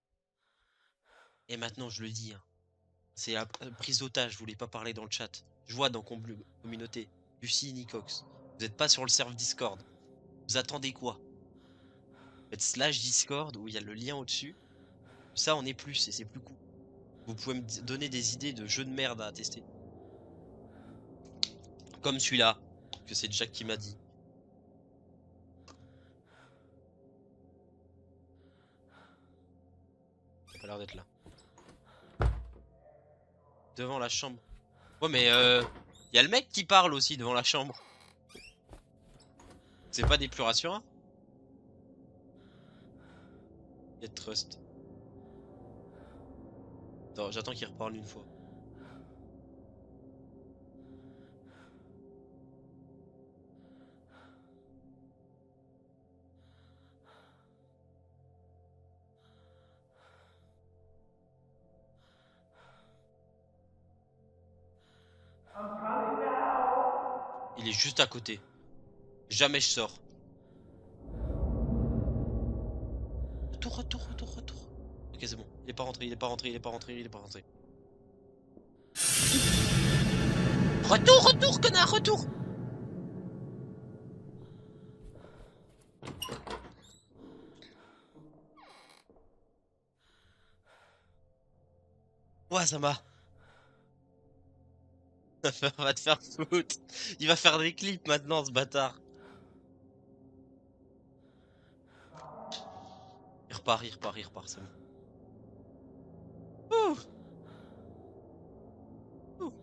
Et maintenant, je le dis, hein. C'est la prise d'otage. Je voulais pas parler dans le chat. Je vois dans communauté. Lucie, Nicox. Vous êtes pas sur le serve Discord. Vous attendez quoi? Faites slash Discord où il y a le lien au-dessus. Ça, on est plus et c'est plus cool. Vous pouvez me donner des idées de jeux de merde à tester. Comme celui-là, que c'est Jack qui m'a dit. Il a pas l'air d'être là. Devant la chambre. Ouais, mais y a le mec qui parle aussi devant la chambre. C'est pas des plus rassurants? Get trust. Attends, j'attends qu'il reparle une fois. Il est juste à côté. Jamais je sors. Retour, retour, retour, retour. Ok, c'est bon. Il est pas rentré, il est pas rentré, il est pas rentré, il est pas rentré. Retour, retour, connard, retour. Ouais, ça m'a. On va te faire foutre. Il va faire des clips maintenant, ce bâtard. Il repart, il repart, il repart, c'est bon. Ouh. Ouh.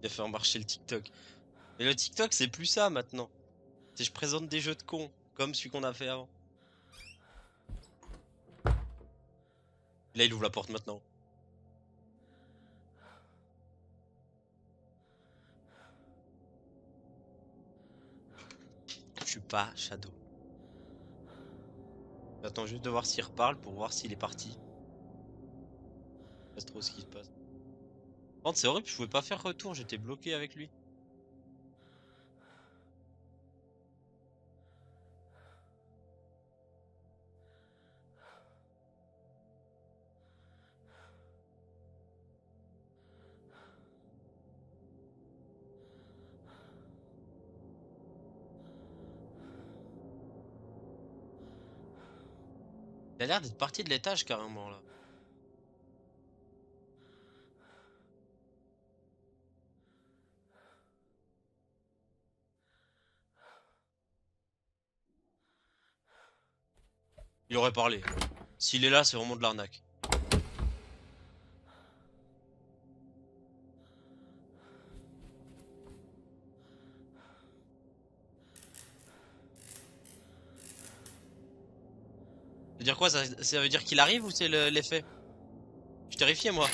Il va faire marcher le TikTok. Et le TikTok, c'est plus ça maintenant. C'est je présente des jeux de cons, comme celui qu'on a fait avant. Là, il ouvre la porte maintenant. Je suis pas Shadow. J'attends juste de voir s'il reparle pour voir s'il est parti. Je sais pas trop ce qui se passe. Par contre, c'est horrible, je pouvais pas faire retour, j'étais bloqué avec lui. Il a l'air d'être parti de l'étage carrément là. Il aurait parlé. S'il est là, c'est vraiment de l'arnaque. Ça veut dire quoi? Ça veut dire qu'il arrive ou c'est l'effet? Je suis terrifié moi.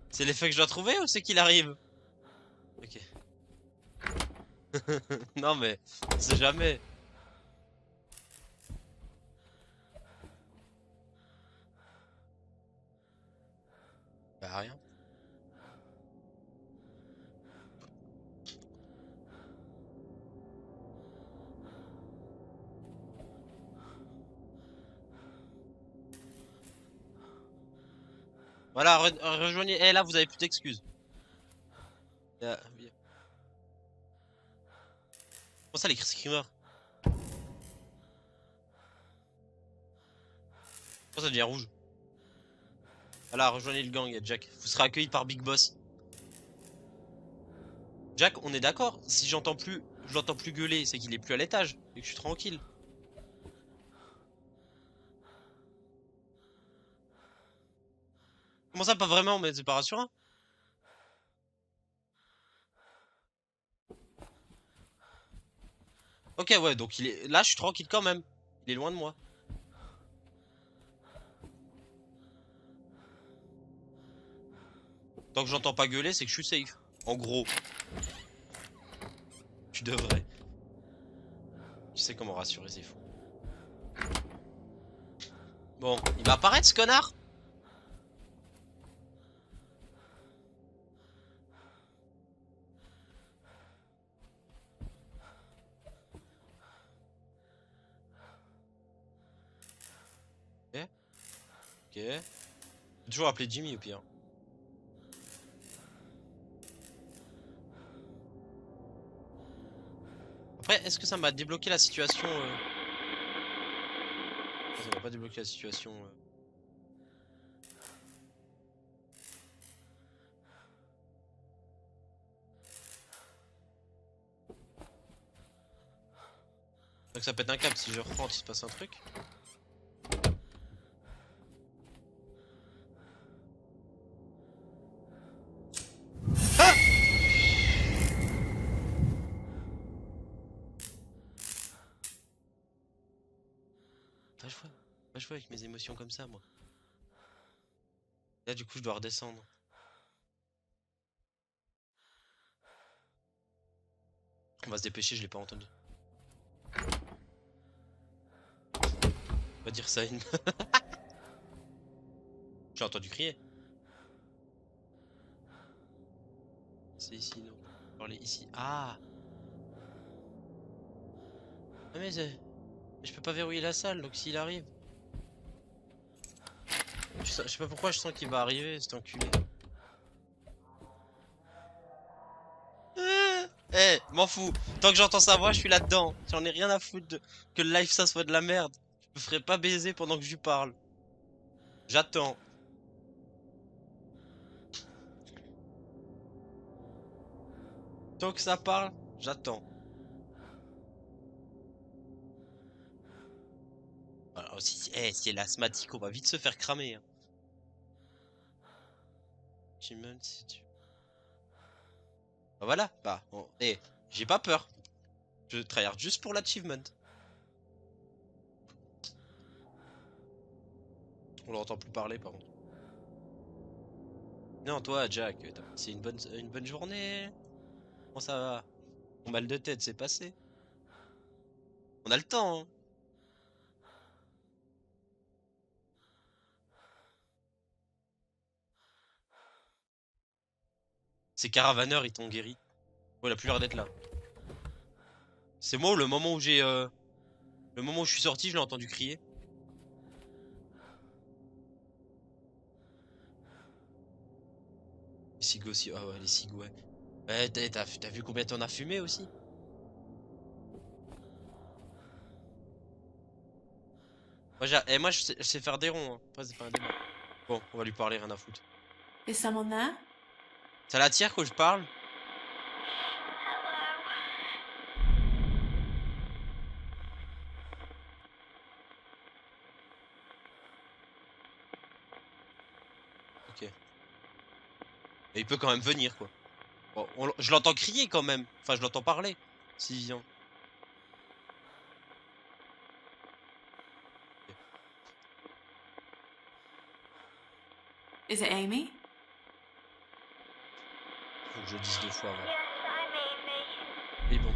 C'est l'effet que je dois trouver ou c'est qu'il arrive? Ok. Non mais, on sait jamais. Bah rien. Voilà, rejoignez. Eh là, vous avez plus d'excuses. Comment ça, les screamers? Pourquoi ça devient rouge? Voilà, rejoignez le gang, Jack. Vous serez accueilli par Big Boss. Jack, on est d'accord? Si je l'entends plus gueuler, c'est qu'il est plus à l'étage et que je suis tranquille. Comment ça, pas vraiment, mais c'est pas rassurant? Ok, ouais, donc il est là, je suis tranquille quand même. Il est loin de moi. Tant que j'entends pas gueuler, c'est que je suis safe. En gros. Tu devrais. Tu sais comment rassurer, c'est fou. Bon, il va apparaître ce connard? Ok. Ok. Je vais toujours appeler Jimmy au pire. Après, est-ce que ça m'a débloqué la situation Non, ça m'a pas débloqué la situation. Donc ça pète un câble si je rentre, il se passe un truc. Ah! Pas jouer avec mes émotions comme ça, moi. Là, du coup, je dois redescendre. On va se dépêcher, je l'ai pas entendu. On va dire ça à une... J'ai entendu crier. C'est ici, non. Parler ici. Ah! Ah mais je peux pas verrouiller la salle, donc s'il arrive... Je sais pas pourquoi je sens qu'il va arriver, cet enculé. Eh, m'en fous. Tant que j'entends sa voix, je suis là-dedans. J'en ai rien à foutre que le live ça soit de la merde. Je me ferai pas baiser pendant que je lui parle. J'attends. Tant que ça parle, j'attends. Alors si elle est asthmatique, on va vite se faire cramer. Hein. Si tu... Bah voilà, bah, bon, j'ai pas peur. Je tryhard juste pour l'achievement. On l'entend plus parler par contre. Non, toi, Jack, c'est une bonne journée. Comment ça va? Ton mal de tête, c'est passé. On a le temps, hein. Ces caravaneurs, ils t'ont guéri. Ouais, il a plus l'air d'être là. C'est moi, le moment où j'ai... Le moment où je suis sorti, je l'ai entendu crier. Les cigos aussi. Ah ouais, les cigos, ouais. Ouais, t'as vu combien t'en as fumé aussi? Moi je sais faire des ronds, hein. Après, c'est pas un débat. Bon, on va lui parler, rien à foutre. Is someone there? Ça l'attire que je parle? Ok. Et il peut quand même venir, quoi. Bon, je l'entends crier quand même. Enfin, je l'entends parler. S'il vient. Ok. Is it Amy? Faut que je le dise 2 fois avant. Yes, I'm Amy. Et bon,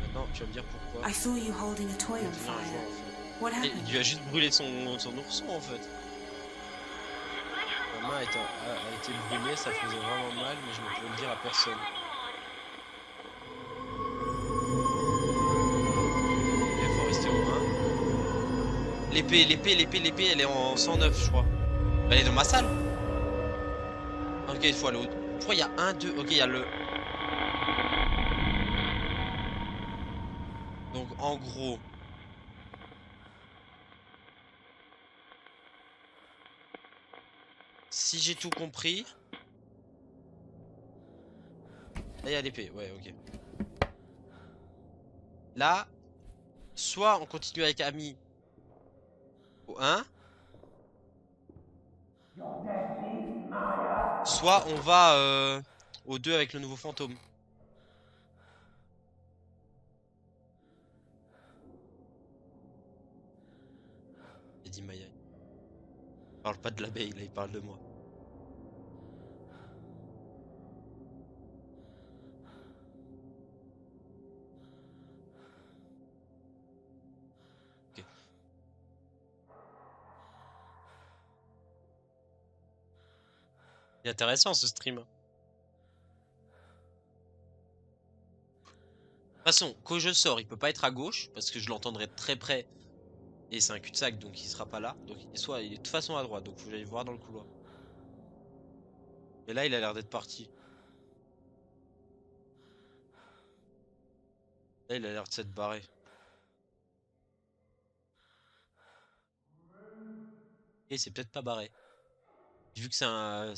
maintenant tu vas me dire pourquoi. I saw you holding a toy on Il devient un joueur, fire. en fait. What Et happened? il lui a juste brûlé son ourson en fait. Ma main a été brûlée, ça faisait vraiment mal, mais je ne pouvais le dire à personne. Il faut rester au 1. L'épée, elle est en 109, je crois. Elle est dans ma salle. Ok, il faut aller au... Pourquoi il y a 1, 2... Ok, il y a le... Donc, en gros... Si j'ai tout compris... Là, il y a l'épée, ouais, ok. Là, soit on continue avec Ami au 1, soit on va au 2 avec le nouveau fantôme. Il dit Maya. Il parle pas de l'abeille, là, il parle de moi. Ok. C'est intéressant ce stream. De toute façon, quand je sors, il peut pas être à gauche, parce que je l'entendrai de très près. Et c'est un cul-de-sac, donc il sera pas là. Donc soit il est de toute façon à droite, donc faut que j'aille voir dans le couloir. Et là, il a l'air d'être parti. Là, il a l'air de s'être barré. Et c'est peut-être pas barré. Vu que c'est un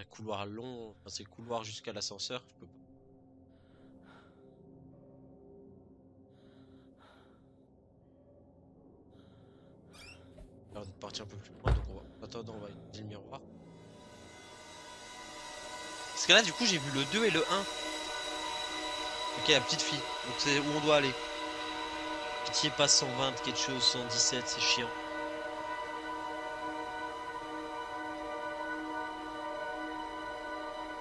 couloir long, enfin c'est le couloir jusqu'à l'ascenseur, je peux pas. Il a l'air d'être parti un peu plus loin, donc on va. Attends, on va utiliser le miroir. Parce que là, du coup, j'ai vu le 2 et le 1. Ok, la petite fille. Donc c'est où on doit aller. Pitié, pas 120, quelque chose, 117, c'est chiant.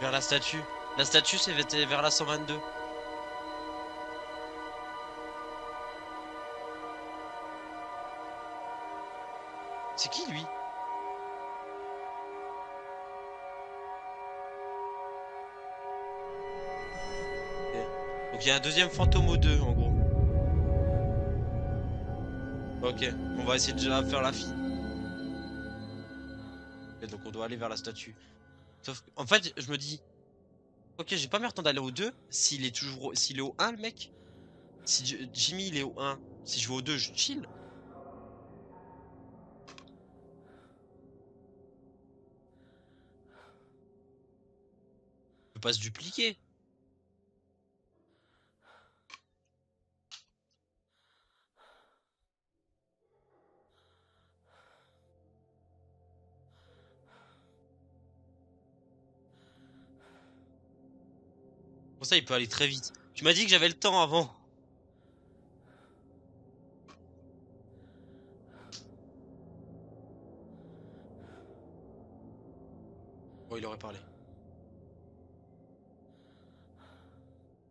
Vers la statue. La statue, c'est vers la 122. C'est qui lui? Ok. Donc il y a un deuxième fantôme au 2 en gros. Ok, on va essayer de déjà faire la fille. Et donc on doit aller vers la statue. Sauf en fait, je me dis, ok, j'ai pas mer temps d'aller au 2 s'il est au 1 le mec. Si Jimmy il est au 1, si je vais au 2, je chill. Je peux pas se dupliquer. Pour ça, il peut aller très vite. Tu m'as dit que j'avais le temps avant. Bon, il aurait parlé.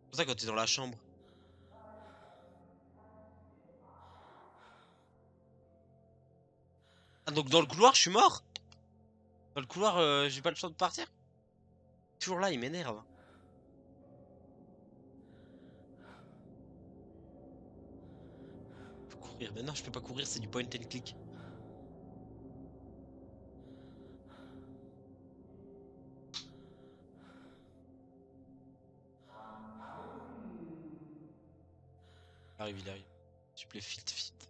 C'est pour ça quand t'es dans la chambre. Ah donc dans le couloir, je suis mort? Dans le couloir, j'ai pas le choix de partir? Toujours là, il m'énerve. Faut courir. Mais non, je peux pas courir, c'est du point and click. Il arrive. S'il te plaît, vite.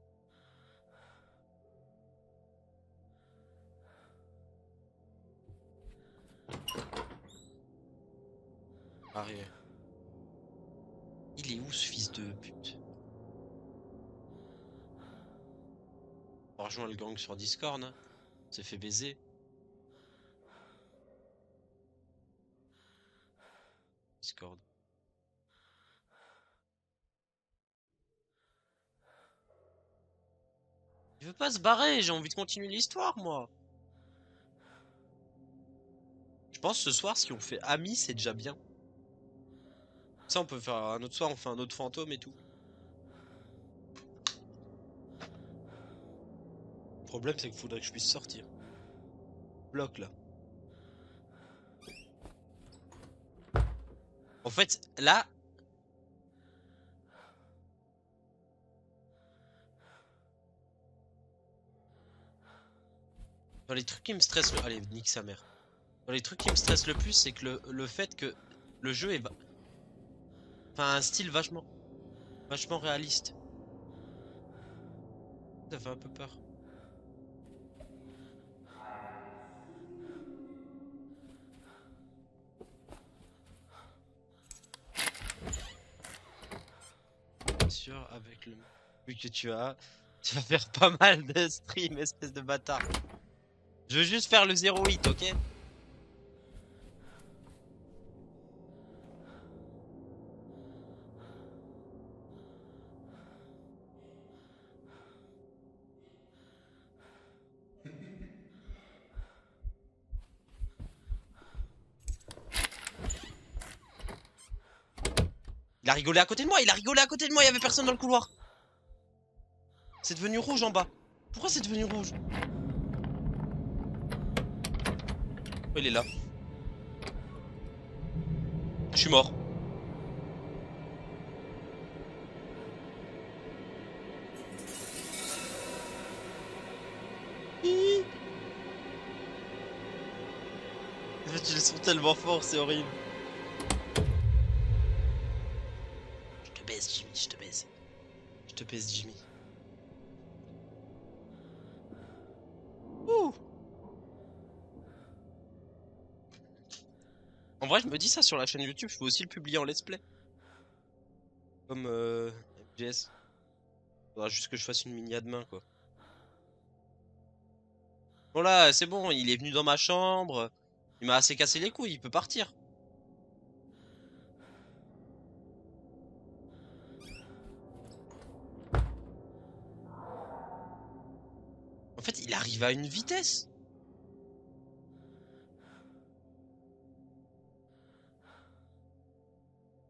Arrivé. Il est où ce fils de pute? On rejoint le gang sur Discord, hein. On s'est fait baiser. Discord. Il veut pas se barrer, j'ai envie de continuer l'histoire, moi. Je pense ce soir, si on fait amis, c'est déjà bien. Ça, on peut faire un autre soir, on fait un autre fantôme et tout. Le problème, c'est qu'il faudrait que je puisse sortir. Bloc, là. En fait, là... Dans les trucs qui me stressent... Allez, nique sa mère. Dans les trucs qui me stressent le plus, c'est que le fait que le jeu est... Enfin, un style vachement réaliste. Ça fait un peu peur. Bien sûr, avec le vu que tu vas faire pas mal de stream, espèce de bâtard. Je veux juste faire le 0-8, ok? Il a rigolé à côté de moi, il a rigolé à côté de moi, il y avait personne dans le couloir. C'est devenu rouge en bas. Pourquoi c'est devenu rouge? Oh, il est là. Je suis mort. Hihi. En fait, ils sont tellement forts, c'est horrible. Je te baise, Jimmy, je te baise. Je te baise, Jimmy. Ouh. En vrai, je me dis ça sur la chaîne YouTube, je peux aussi le publier en let's play. Comme MGS. Faudra juste que je fasse une mini à demain, quoi. Bon là, c'est bon, il est venu dans ma chambre. Il m'a assez cassé les couilles, il peut partir. En fait, il arrive à une vitesse.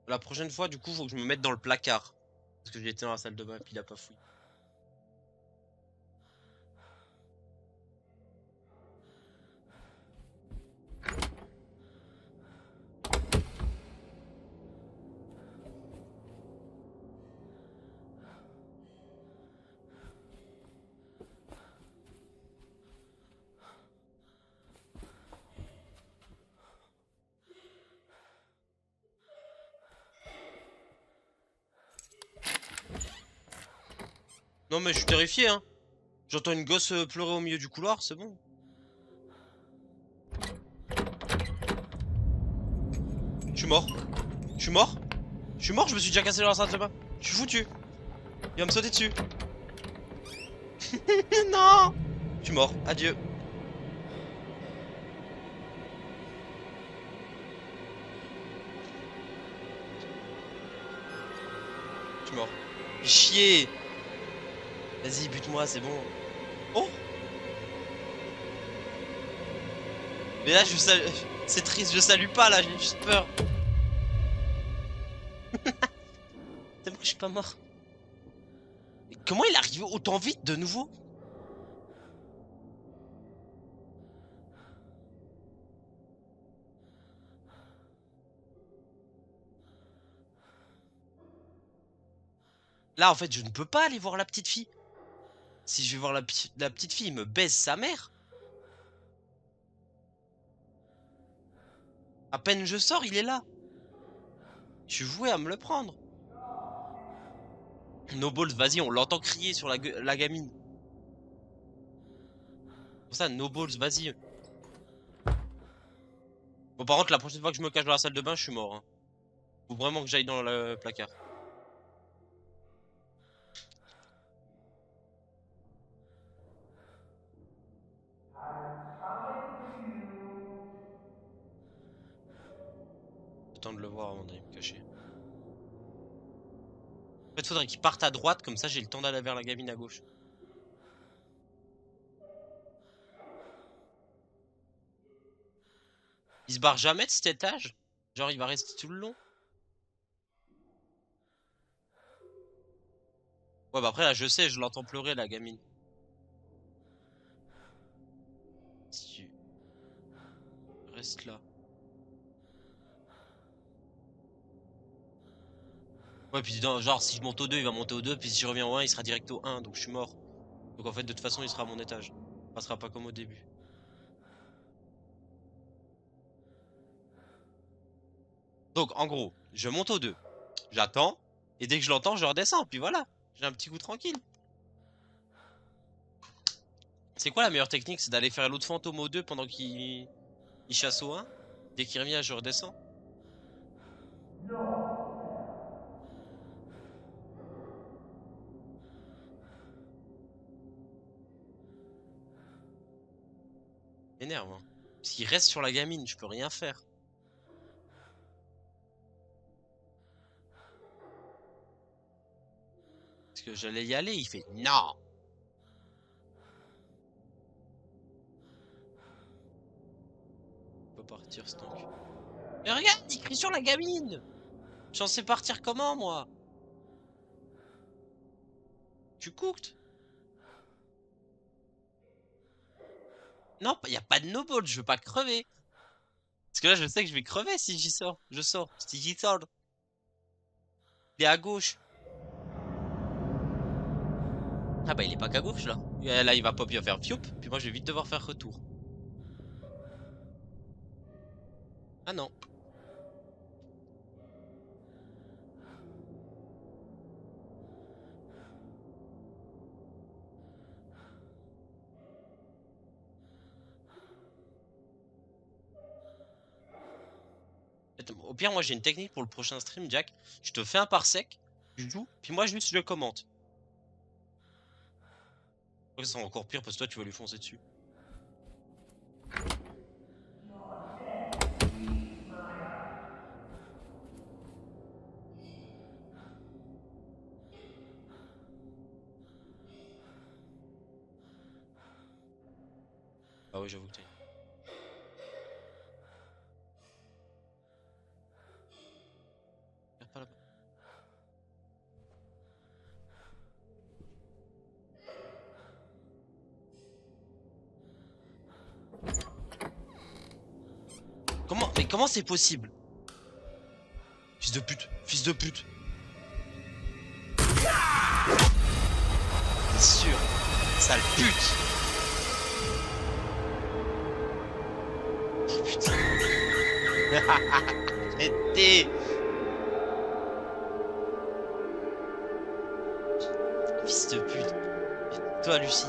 La prochaine fois, du coup, faut que je me mette dans le placard. Parce que j'étais dans la salle de bain et puis il a pas fouillé. Non mais je suis terrifié, hein. J'entends une gosse pleurer au milieu du couloir, c'est bon. Je suis mort. Je suis mort. Je suis mort, je me suis déjà cassé dans la salle de bain. Je suis foutu. Il va me sauter dessus. Non. Je suis mort, adieu. Je suis mort. Chier. Vas-y, bute-moi, c'est bon. Oh. Mais là, c'est triste, je salue pas, là, j'ai juste peur. C'est bon, je suis pas mort. Mais comment il est arrivé autant vite de nouveau? Là, en fait, je ne peux pas aller voir la petite fille. Si je vais voir la petite fille, il me baise sa mère. À peine je sors, il est là. Je suis voué à me le prendre. No balls, vas-y, on l'entend crier sur la gamine. Pour ça, no balls, vas-y. Bon, par contre, la prochaine fois que je me cache dans la salle de bain, je suis mort, hein. Faut vraiment que j'aille dans le placard. Le temps de le voir avant d'aller me cacher. En fait, faudrait qu'il parte à droite, comme ça j'ai le temps d'aller vers la gamine à gauche. Il se barre jamais de cet étage? Genre, il va rester tout le long? Ouais, bah après, là, je sais, je l'entends pleurer, la gamine. Si tu restes là. Ouais, puis genre, si je monte au 2, il va monter au 2, puis si je reviens au 1, il sera direct au 1, donc je suis mort. Donc en fait, de toute façon, il sera à mon étage. Il passera pas comme au début. Donc, en gros, je monte au 2. J'attends, et dès que je l'entends, je redescends, puis voilà. J'ai un petit coup tranquille. C'est quoi la meilleure technique? C'est d'aller faire l'autre fantôme au 2 pendant qu'il chasse au 1? Dès qu'il revient, je redescends. Énerve, hein. Parce qu'il reste sur la gamine, je peux rien faire. Parce que j'allais y aller, il fait non. On peut partir ce tank. Mais regarde, il crie sur la gamine. J'en sais partir comment, moi? Tu cooked? Non, y a pas de no-ball, je veux pas crever. Parce que là, je sais que je vais crever si j'y sors. Je sors. Si j'y sors. Il est à gauche. Ah bah, il est pas qu'à gauche, là. Et là, il va pop, il va faire fioup. Puis moi, je vais vite devoir faire retour. Ah non. Au pire, moi, j'ai une technique pour le prochain stream, Jack. Je te fais un parsec. Tu joues. Puis moi, juste, je commente. Ouais, c'est encore pire parce que toi, tu vas lui foncer dessus. Ah ouais, j'avoue que t'es... Regarde pas là-bas. Mais comment c'est possible? Fils de pute, fils de pute. T'es sûr? Sale pute. Oh, putain. Arrêtez. Fils de pute. Et toi, Lucie,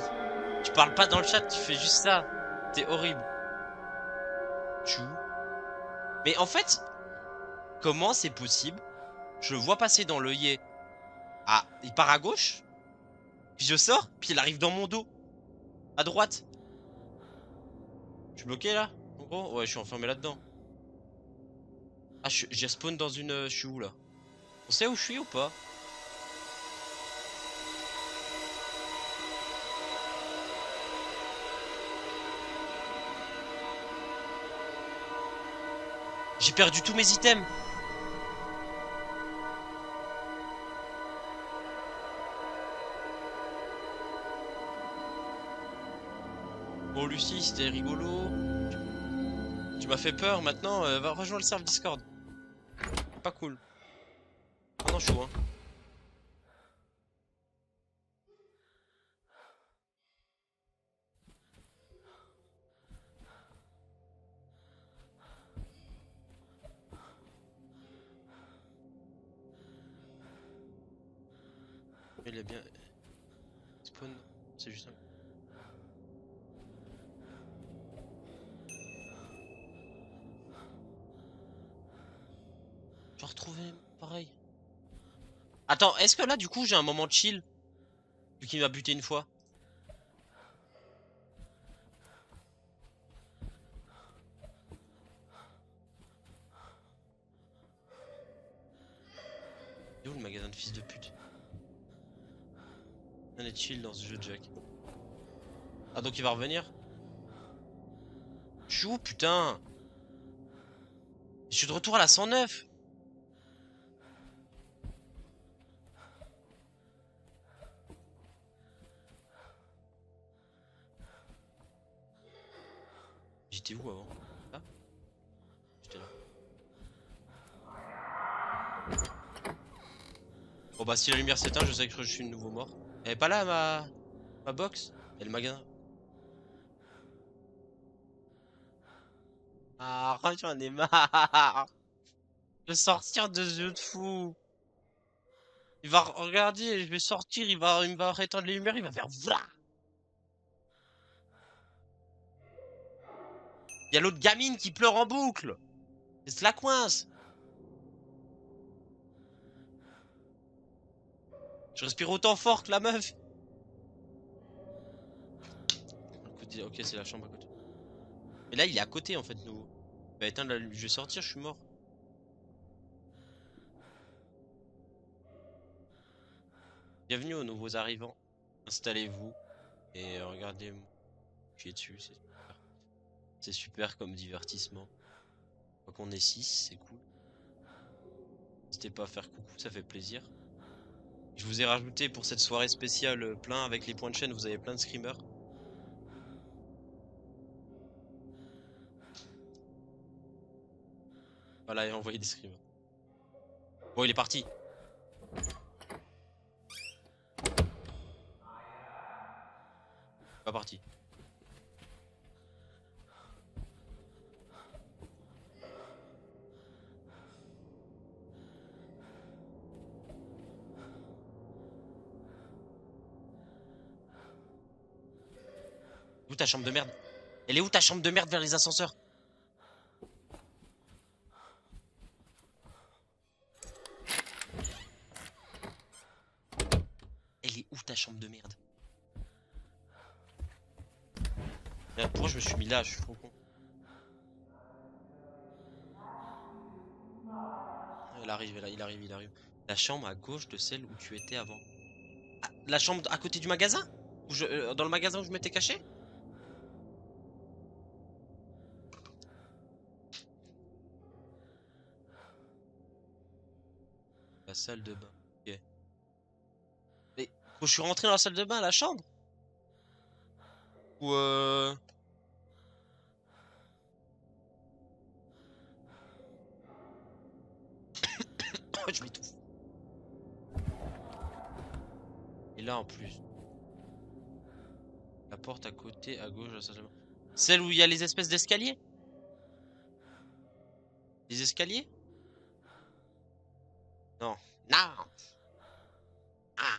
tu parles pas dans le chat, tu fais juste ça. T'es horrible. Chou. Mais en fait, comment c'est possible? Je le vois passer dans l'œillet. Ah, il part à gauche. Puis je sors, puis il arrive dans mon dos. À droite. Je suis bloqué là? En gros? Ouais, je suis enfermé là-dedans. Ah, j'ai respawn dans une... je suis où là? On sait où je suis ou pas? J'ai perdu tous mes items. Bon, Lucie, c'était rigolo. Tu m'as fait peur, maintenant, va rejoindre le serveur Discord. Pas cool. Oh non, chaud, hein. Il est bien... Spawn, c'est juste un... Genre retrouver pareil. Attends, est-ce que là, du coup, j'ai un moment chill? Vu qu'il m'a buté une fois. C'est où le magasin de fils de pute? On est chill dans ce jeu, Jack. Ah, donc il va revenir? Je suis où, putain? Je suis de retour à la 109. J'étais où avant? Là? J'étais là. Bon bah si la lumière s'éteint, je sais que je suis de nouveau mort. Elle est pas là ma box? Et le magasin? Ah, j'en ai marre. Je vais sortir de ce jeu de fou. Il va regarder, je vais sortir, il va éteindre les lumières, il va faire voilà. Il y a l'autre gamine qui pleure en boucle. Et c'est la coince. Je respire autant fort que la meuf. Ok, c'est la chambre à côté. Mais là, il est à côté en fait, nous. Il va éteindre je vais sortir, je suis mort. Bienvenue aux nouveaux arrivants. Installez-vous et regardez-moi. Pied dessus, c'est super. C'est super comme divertissement. Quoi qu'on est 6, c'est cool. N'hésitez pas à faire coucou, ça fait plaisir. Je vous ai rajouté pour cette soirée spéciale plein avec les points de chaîne, vous avez plein de screamers. Voilà, et envoyé des screamers. Bon, il est parti. Pas parti. Où ta chambre de merde? Elle est où ta chambre de merde vers les ascenseurs? Elle est où ta chambre de merde? Merde, pourquoi je me suis mis là? Je suis trop con. Il arrive, là, il arrive, il arrive. La chambre à gauche de celle où tu étais avant. Ah, la chambre à côté du magasin? Dans le magasin où je m'étais caché? La salle de bain. Ok. Mais quand je suis rentré dans la salle de bain, la chambre? Ou je m'étouffe. Et là en plus. La porte à côté, à gauche de la salle de bain. Celle où il y a les espèces d'escaliers? Les escaliers? Non. Non. Ah.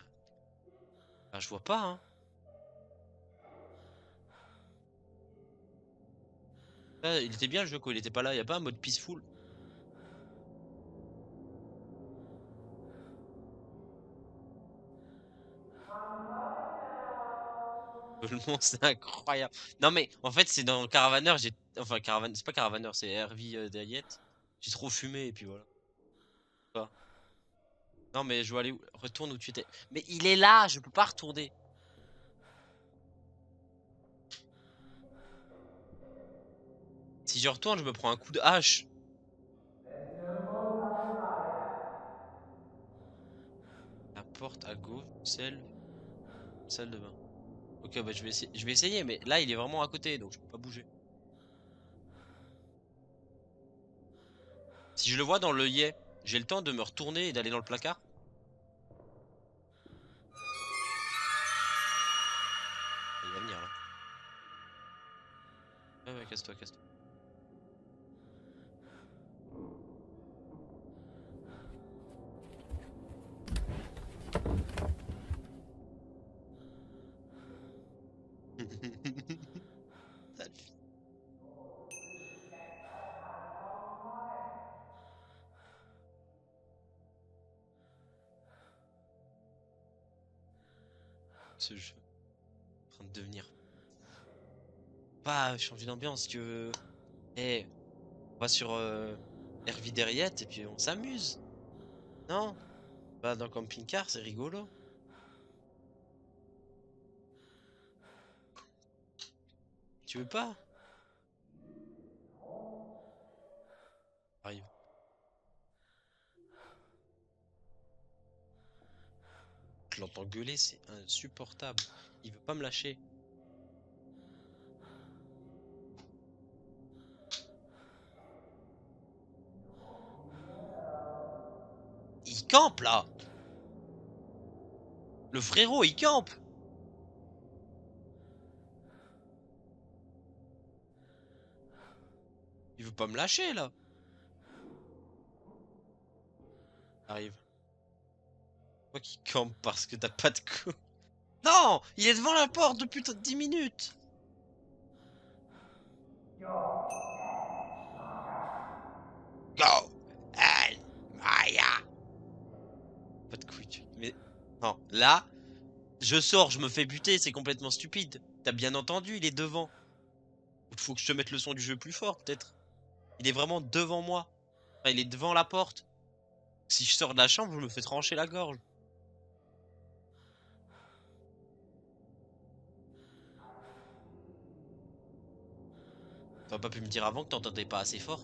Bah, je vois pas, hein. Ah, il était bien le jeu quand il était pas là. Il y a pas un mode peaceful. Le monde, c'est incroyable. Non, mais en fait, c'est dans Caravaner. Enfin, c'est pas Caravaner, c'est RV Diet. J'ai trop fumé et puis voilà. Pas. Non, mais je dois aller où? Retourne où tu étais. Mais il est là, je peux pas retourner. Si je retourne, je me prends un coup de hache. La porte à gauche, salle de bain. Ok, bah je vais essayer, mais là il est vraiment à côté, donc je peux pas bouger. Si je le vois dans l'œillet, j'ai le temps de me retourner et d'aller dans le placard? Il va venir là. Ouais, ouais, casse-toi, casse-toi. Sale fille. Ce jeu. En train de devenir. Pas changer d'ambiance que. Eh, on va sur Hervidériette et puis on s'amuse. Non? Bah dans camping-car, c'est rigolo. Tu veux pas? Arrive. Je l'entends gueuler, c'est insupportable. Il veut pas me lâcher. Il campe là! Le frérot, il campe! Il veut pas me lâcher là! Arrive. Toi qui campe parce que t'as pas de coup. Non! Il est devant la porte depuis 10 minutes! Go! Hey! Maya! Pas de couilles. Mais. Non, là, je sors, je me fais buter, c'est complètement stupide. T'as bien entendu, il est devant. Il faut que je te mette le son du jeu plus fort, peut-être. Il est vraiment devant moi. Enfin, il est devant la porte. Si je sors de la chambre, je me fais trancher la gorge. T'aurais pas pu me dire avant que t'entendais pas assez fort?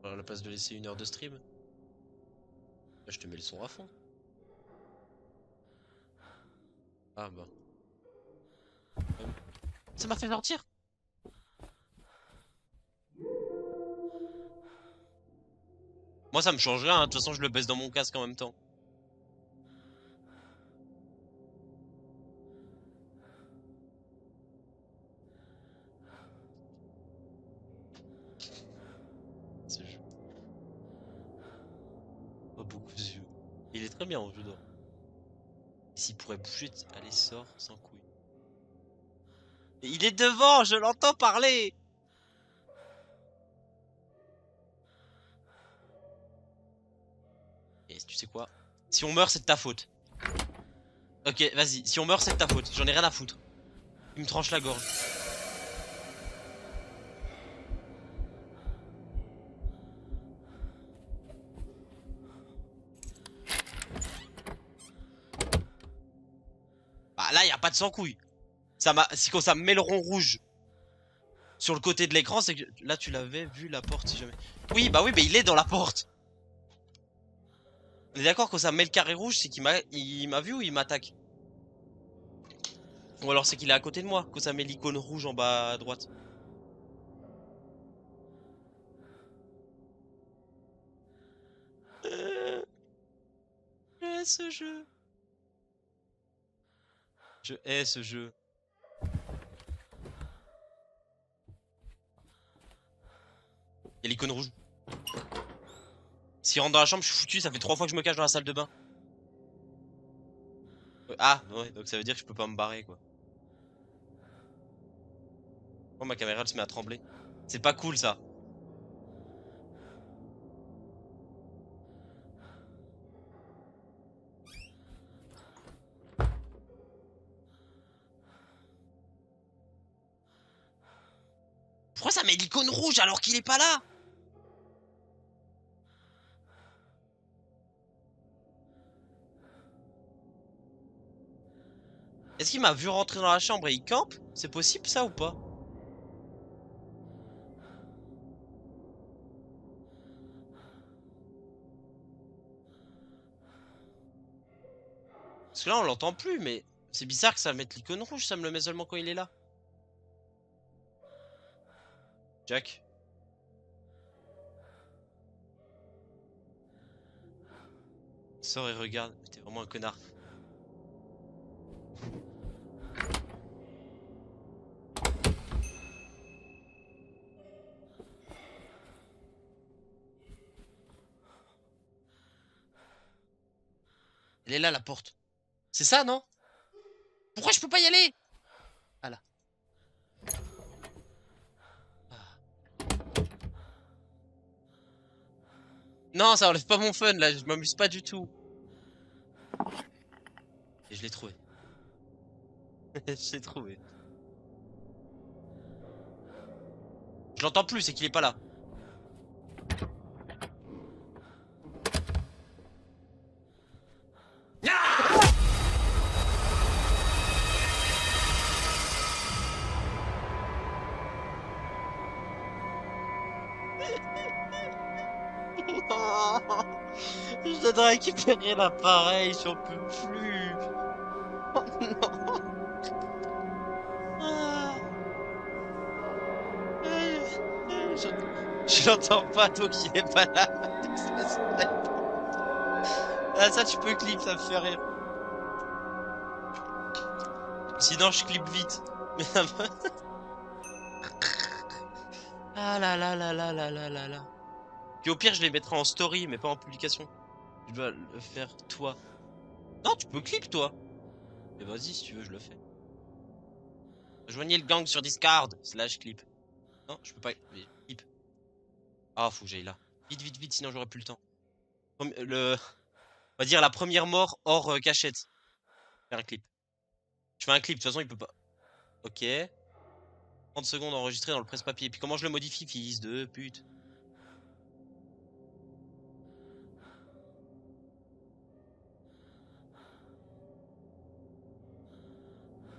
À la place de laisser 1 heure de stream. Là, je te mets le son à fond. Ah bah. Ça m'a fait sortir. Moi ça me change rien, hein. De toute façon je le baisse dans mon casque en même temps. Ce jeu. Pas beaucoup de yeux. Il est très bien en jeu d'or. S'il pourrait bouger, allez sort sans couille. Et il est devant, je l'entends parler. Et tu sais quoi? Si on meurt, c'est de ta faute. Ok, vas-y. Si on meurt, c'est de ta faute. J'en ai rien à foutre. Il me tranche la gorge. Bah là, y a pas de sans-couille. Si quand ça me met le rond rouge sur le côté de l'écran, c'est que là tu l'avais vu la porte si jamais. Oui, bah oui, mais il est dans la porte. On est d'accord, quand ça met le carré rouge, c'est qu'il m'a vu ou il m'attaque? Ou alors c'est qu'il est à côté de moi, quand ça met l'icône rouge en bas à droite. Je hais ce jeu. Je hais ce jeu. Il y a l'icône rouge. S'il rentre dans la chambre, je suis foutu, ça fait 3 fois que je me cache dans la salle de bain. Ah, ouais, donc ça veut dire que je peux pas me barrer, quoi. Oh, ma caméra, elle se met à trembler. C'est pas cool, ça. Pourquoi ça met l'icône rouge alors qu'il est pas là? Est-ce qu'il m'a vu rentrer dans la chambre et il campe? C'est possible ça ou pas? Parce que là on l'entend plus, mais c'est bizarre que ça mette l'icône rouge, ça me le met seulement quand il est là. Jack. Sors et regarde, t'es vraiment un connard. Elle est là la porte. C'est ça non? Pourquoi je peux pas y aller? Ah là. Non, ça enlève pas mon fun là, je m'amuse pas du tout. Et je l'ai trouvé. Je l'ai trouvé. Je l'entends plus, c'est qu'il est pas là. Je dois récupérer l'appareil, j'en peux plus. Oh non. Ah. Je, je l'entends pas, donc il est pas là. Ah, ça, tu peux clip, ça me fait rire. Sinon, je clip vite. Mais ça me... Ah là là là là là là là là. Puis au pire, je les mettrai en story, mais pas en publication. Je dois le faire, toi. Non, tu peux clip, toi. Mais vas-y, si tu veux, je le fais. Rejoignez le gang sur Discord, /clip. Non, je peux pas. Mais clip. Ah, faut que j'aille là. Vite, vite, vite, sinon j'aurai plus le temps. On va dire la première mort hors cachette. Faire un clip. Je fais un clip, de toute façon, il peut pas. Ok. 30 secondes enregistré dans le presse-papier. Puis comment je le modifie, fils de pute?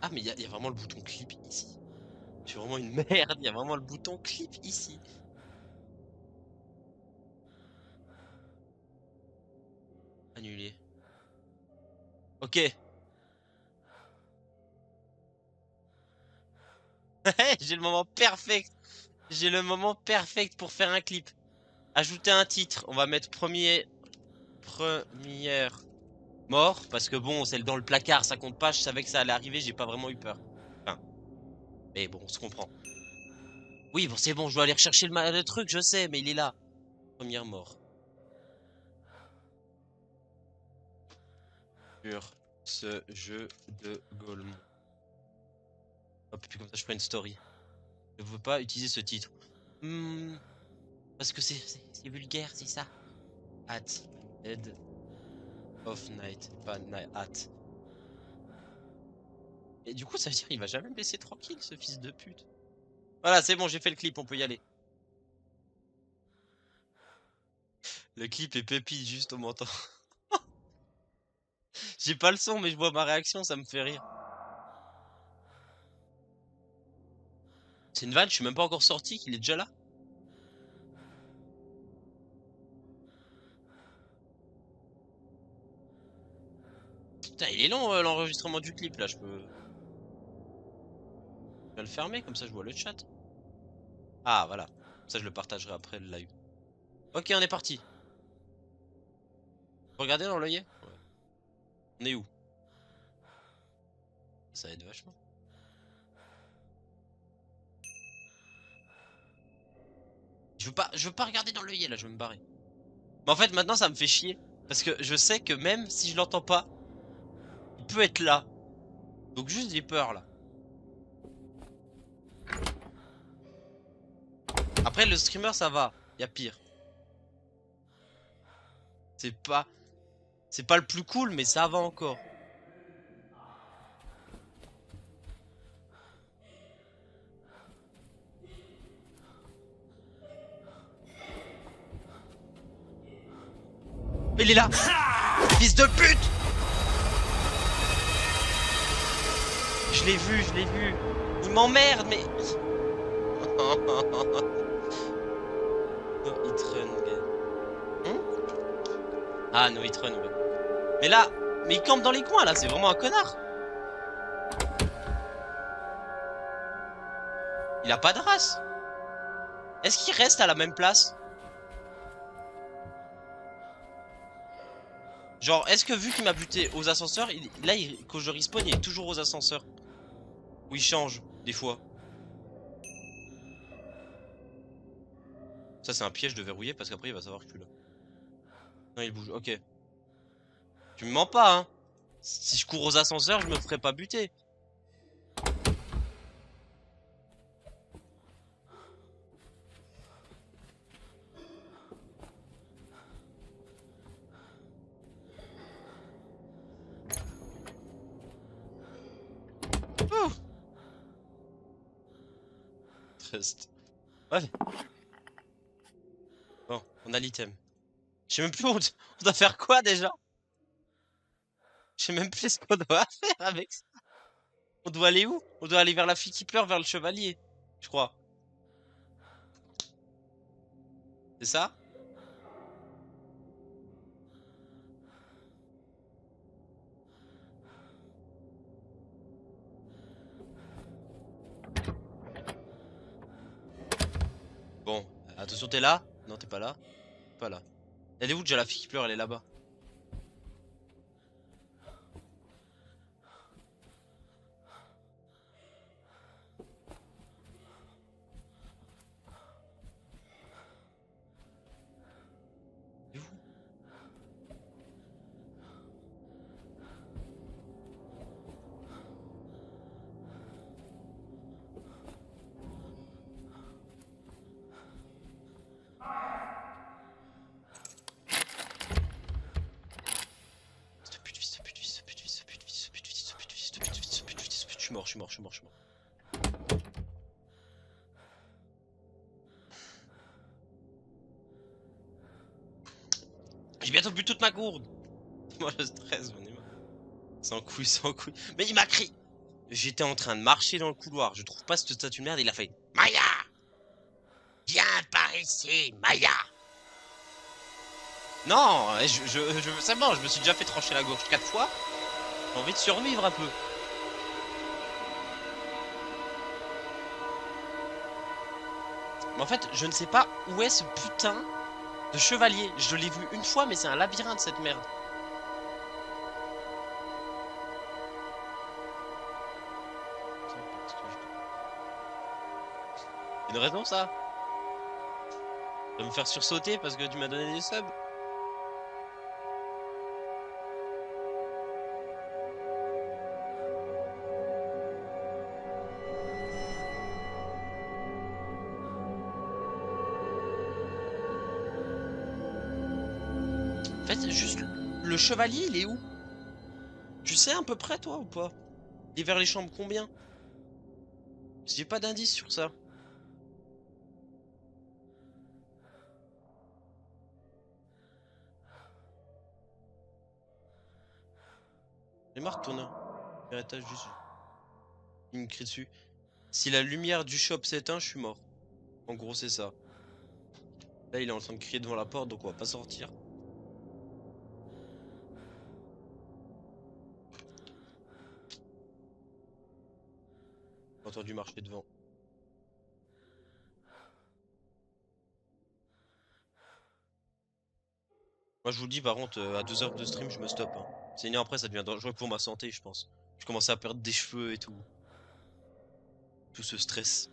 Ah, mais il y a vraiment le bouton clip ici. Je suis vraiment une merde, il y a vraiment le bouton clip ici. Annuler. Ok. J'ai le moment parfait. J'ai le moment parfait pour faire un clip. Ajouter un titre. On va mettre première mort. Parce que bon, celle dans le placard, ça compte pas. Je savais que ça allait arriver, j'ai pas vraiment eu peur. Enfin, mais bon, on se comprend. Oui, bon, c'est bon, je dois aller rechercher le truc, je sais, mais il est là. Première mort. Sur ce jeu de Golemon. Hop, puis comme ça, je ferai une story. Je veux pas utiliser ce titre. Parce que c'est vulgaire, c'est ça. At head of night, pas night at. Et du coup, ça veut dire qu'il va jamais me laisser tranquille, ce fils de pute. Voilà, c'est bon, j'ai fait le clip, on peut y aller. Le clip est pépite, juste au menton. J'ai pas le son, mais je vois ma réaction, ça me fait rire. C'est une vanne, je suis même pas encore sorti, qu'il est déjà là. Putain, il est long l'enregistrement du clip là, je peux. Je vais le fermer, comme ça je vois le chat. Ah voilà. Ça je le partagerai après le live. Ok, on est parti. Regardez dans l'œillet. Ouais. On est où? Ça aide vachement. Je veux pas regarder dans l'œillet là, je veux me barrer. Mais en fait maintenant ça me fait chier. Parce que je sais que même si je l'entends pas, il peut être là. Donc juste j'ai peur là. Après le streamer ça va, y a pire. C'est pas le plus cool mais ça va encore. Mais il est là. Fils de pute. Je l'ai vu, je l'ai vu. Il m'emmerde mais No hit run, gars. Ah, no hit run, ouais. Mais là, mais il campe dans les coins, là, c'est vraiment un connard. Il a pas de race. Est-ce qu'il reste à la même place? Genre, est-ce que vu qu'il m'a buté aux ascenseurs, là, quand je respawn, il est toujours aux ascenseurs? Ou il change, des fois? Ça, c'est un piège de verrouiller, parce qu'après, il va savoir que je suis là. Non, il bouge, ok. Tu me mens pas, hein. Si je cours aux ascenseurs, je me ferai pas buter. Trust. Ouais. Bon, on a l'item. Je sais même plus où on doit faire quoi déjà. Je sais même plus ce qu'on doit faire avec ça. On doit aller où? On doit aller vers la fille qui pleure, vers le chevalier. Je crois. C'est ça? Bon, attention, t'es là? Non, t'es pas là? Pas là. Elle est où déjà la fille qui pleure? Elle est là-bas. Elle est où? Je suis mort, je suis mort, je suis mort, je suis mort. J'ai bientôt bu toute ma gourde. Moi je stresse, j'en ai marre. Sans couille, sans couille. Mais il m'a crié. J'étais en train de marcher dans le couloir. Je trouve pas cette statue de merde. Il a fait Maya, viens par ici, Maya. Non, c'est bon, je me suis déjà fait trancher la gorge 4 fois. J'ai envie de survivre un peu. Mais en fait, je ne sais pas où est ce putain de chevalier. Je l'ai vu une fois, mais c'est un labyrinthe cette merde. Une raison ça? De me faire sursauter parce que tu m'as donné des subs? En fait, juste le chevalier, il est où? Tu sais à peu près toi ou pas? Il est vers les chambres combien? J'ai pas d'indice sur ça. J'ai marre de tourner. Premier étage du dessus. Il me crie dessus. Si la lumière du shop s'éteint, je suis mort. En gros, c'est ça. Là, il est en train de crier devant la porte, donc on va pas sortir. J'ai entendu marcher devant. Moi, je vous le dis, par contre, à 2 heures de stream, je me stoppe. Hein. Sinon, après, ça devient dangereux pour ma santé, je pense. Je commence à perdre des cheveux et tout. Tout ce stress.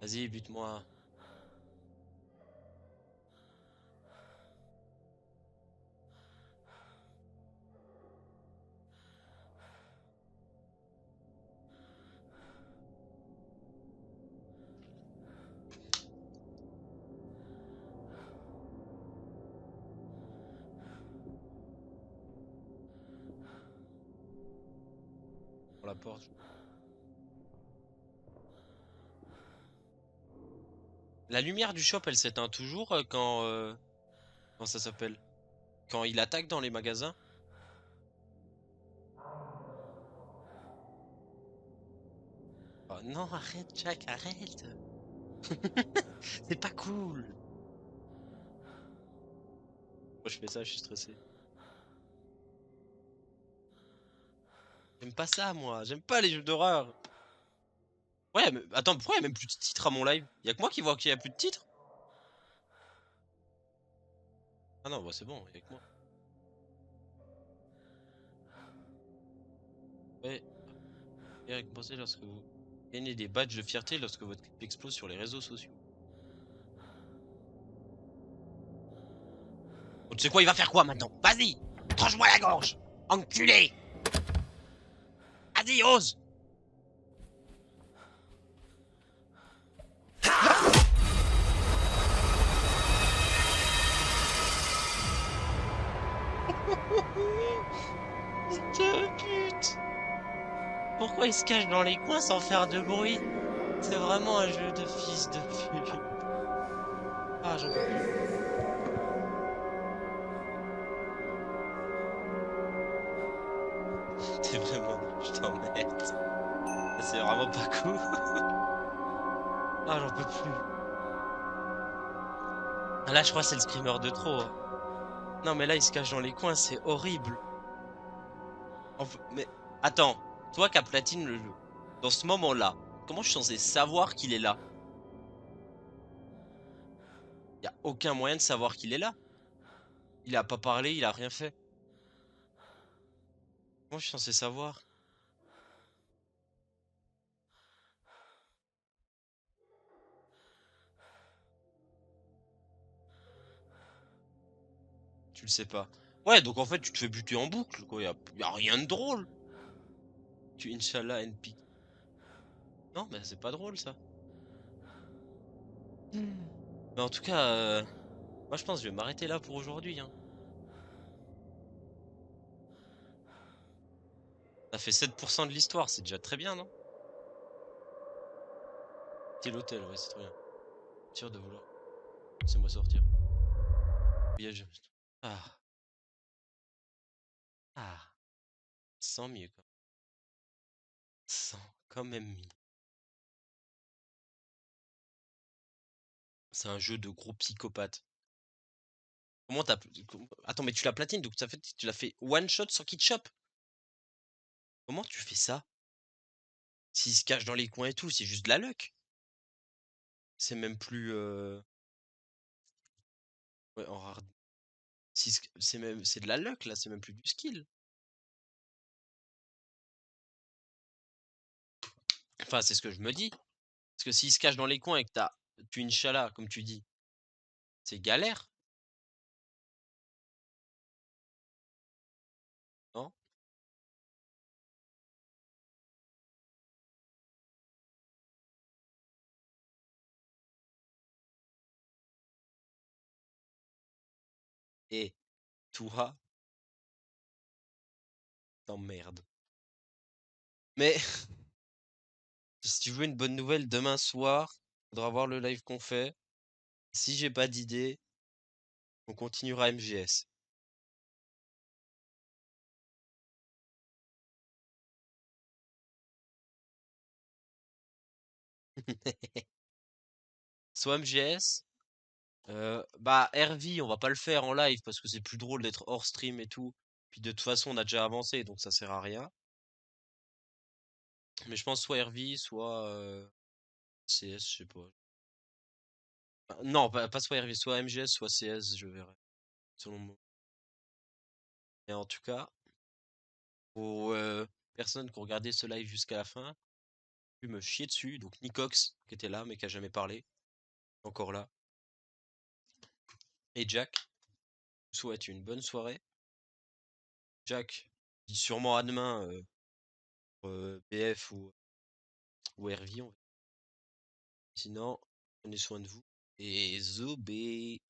Vas-y, bute-moi. Pour la porte. La lumière du shop, elle s'éteint toujours quand... Comment ça s'appelle? Quand il attaque dans les magasins? Oh non, arrête, Jack, arrête! C'est pas cool! Moi, je fais ça, je suis stressé. J'aime pas ça, moi. J'aime pas les jeux d'horreur. Ouais, mais attends, pourquoi il y a même plus de titres à mon live? Y'a que moi qui vois qu'il y a plus de titres? Ah non, bah c'est bon, y'a que moi. Ouais, et récompensé lorsque vous gagnez des badges de fierté lorsque votre clip explose sur les réseaux sociaux. Bon, tu sais quoi, il va faire quoi maintenant? Vas-y! Tranche-moi la gorge! Enculé! Vas-y, ose! De pute! Pourquoi il se cache dans les coins sans faire de bruit? C'est vraiment un jeu de fils de pute. Ah, j'en peux plus. T'es vraiment nul, je t'emmerde. C'est vraiment pas cool. Ah, j'en peux plus. Ah, là, je crois que c'est le screamer de trop, hein. Non, mais là, il se cache dans les coins, c'est horrible. Mais attends, toi qui as platine le jeu, dans ce moment-là, comment je suis censé savoir qu'il est là? Y a aucun moyen de savoir qu'il est là. Il a pas parlé, il a rien fait. Comment je suis censé savoir? Tu le sais pas. Ouais, donc en fait, tu te fais buter en boucle, quoi. Y a rien de drôle. Tu Inch'Allah NP. Non, mais c'est pas drôle, ça. Mais en tout cas, moi je pense que je vais m'arrêter là pour aujourd'hui, hein. Ça fait 7% de l'histoire, c'est déjà très bien, non? C'est l'hôtel, ouais, c'est très bien. Sûr de vouloir. Laissez-moi sortir. Piège. Ah, ah. Sans mieux, quoi. Sans quand même mieux. C'est un jeu de gros psychopathe. Comment t'as... Attends, mais tu l'as platine, donc tu l'as fait one shot sans qu'il te chope. Comment tu fais ça? S'il se cache dans les coins et tout, c'est juste de la luck. C'est même plus... Ouais, en rare... C'est de la luck, là, c'est même plus du skill. Enfin, c'est ce que je me dis. Parce que s'il se cache dans les coins et que tu Inch'Allah, comme tu dis, c'est galère, non? Et toi, t'emmerdes. Mais si tu veux une bonne nouvelle, demain soir, faudra voir le live qu'on fait. Si j'ai pas d'idée, on continuera MGS. Soit MGS, bah RV, on va pas le faire en live parce que c'est plus drôle d'être hors stream et tout. Puis de toute façon, on a déjà avancé, donc ça sert à rien. Mais je pense soit RV, soit CS, je sais pas. Non, pas soit RV, soit MGS, soit CS, je verrai. Selon moi. Et en tout cas, aux personnes qui ont regardé ce live jusqu'à la fin, pu me chier dessus. Donc Nicox, qui était là, mais qui a jamais parlé, encore là. Et Jack, je vous souhaite une bonne soirée. Jack, dit sûrement à demain pour BF ou RV. Sinon, prenez soin de vous. Et Zobé.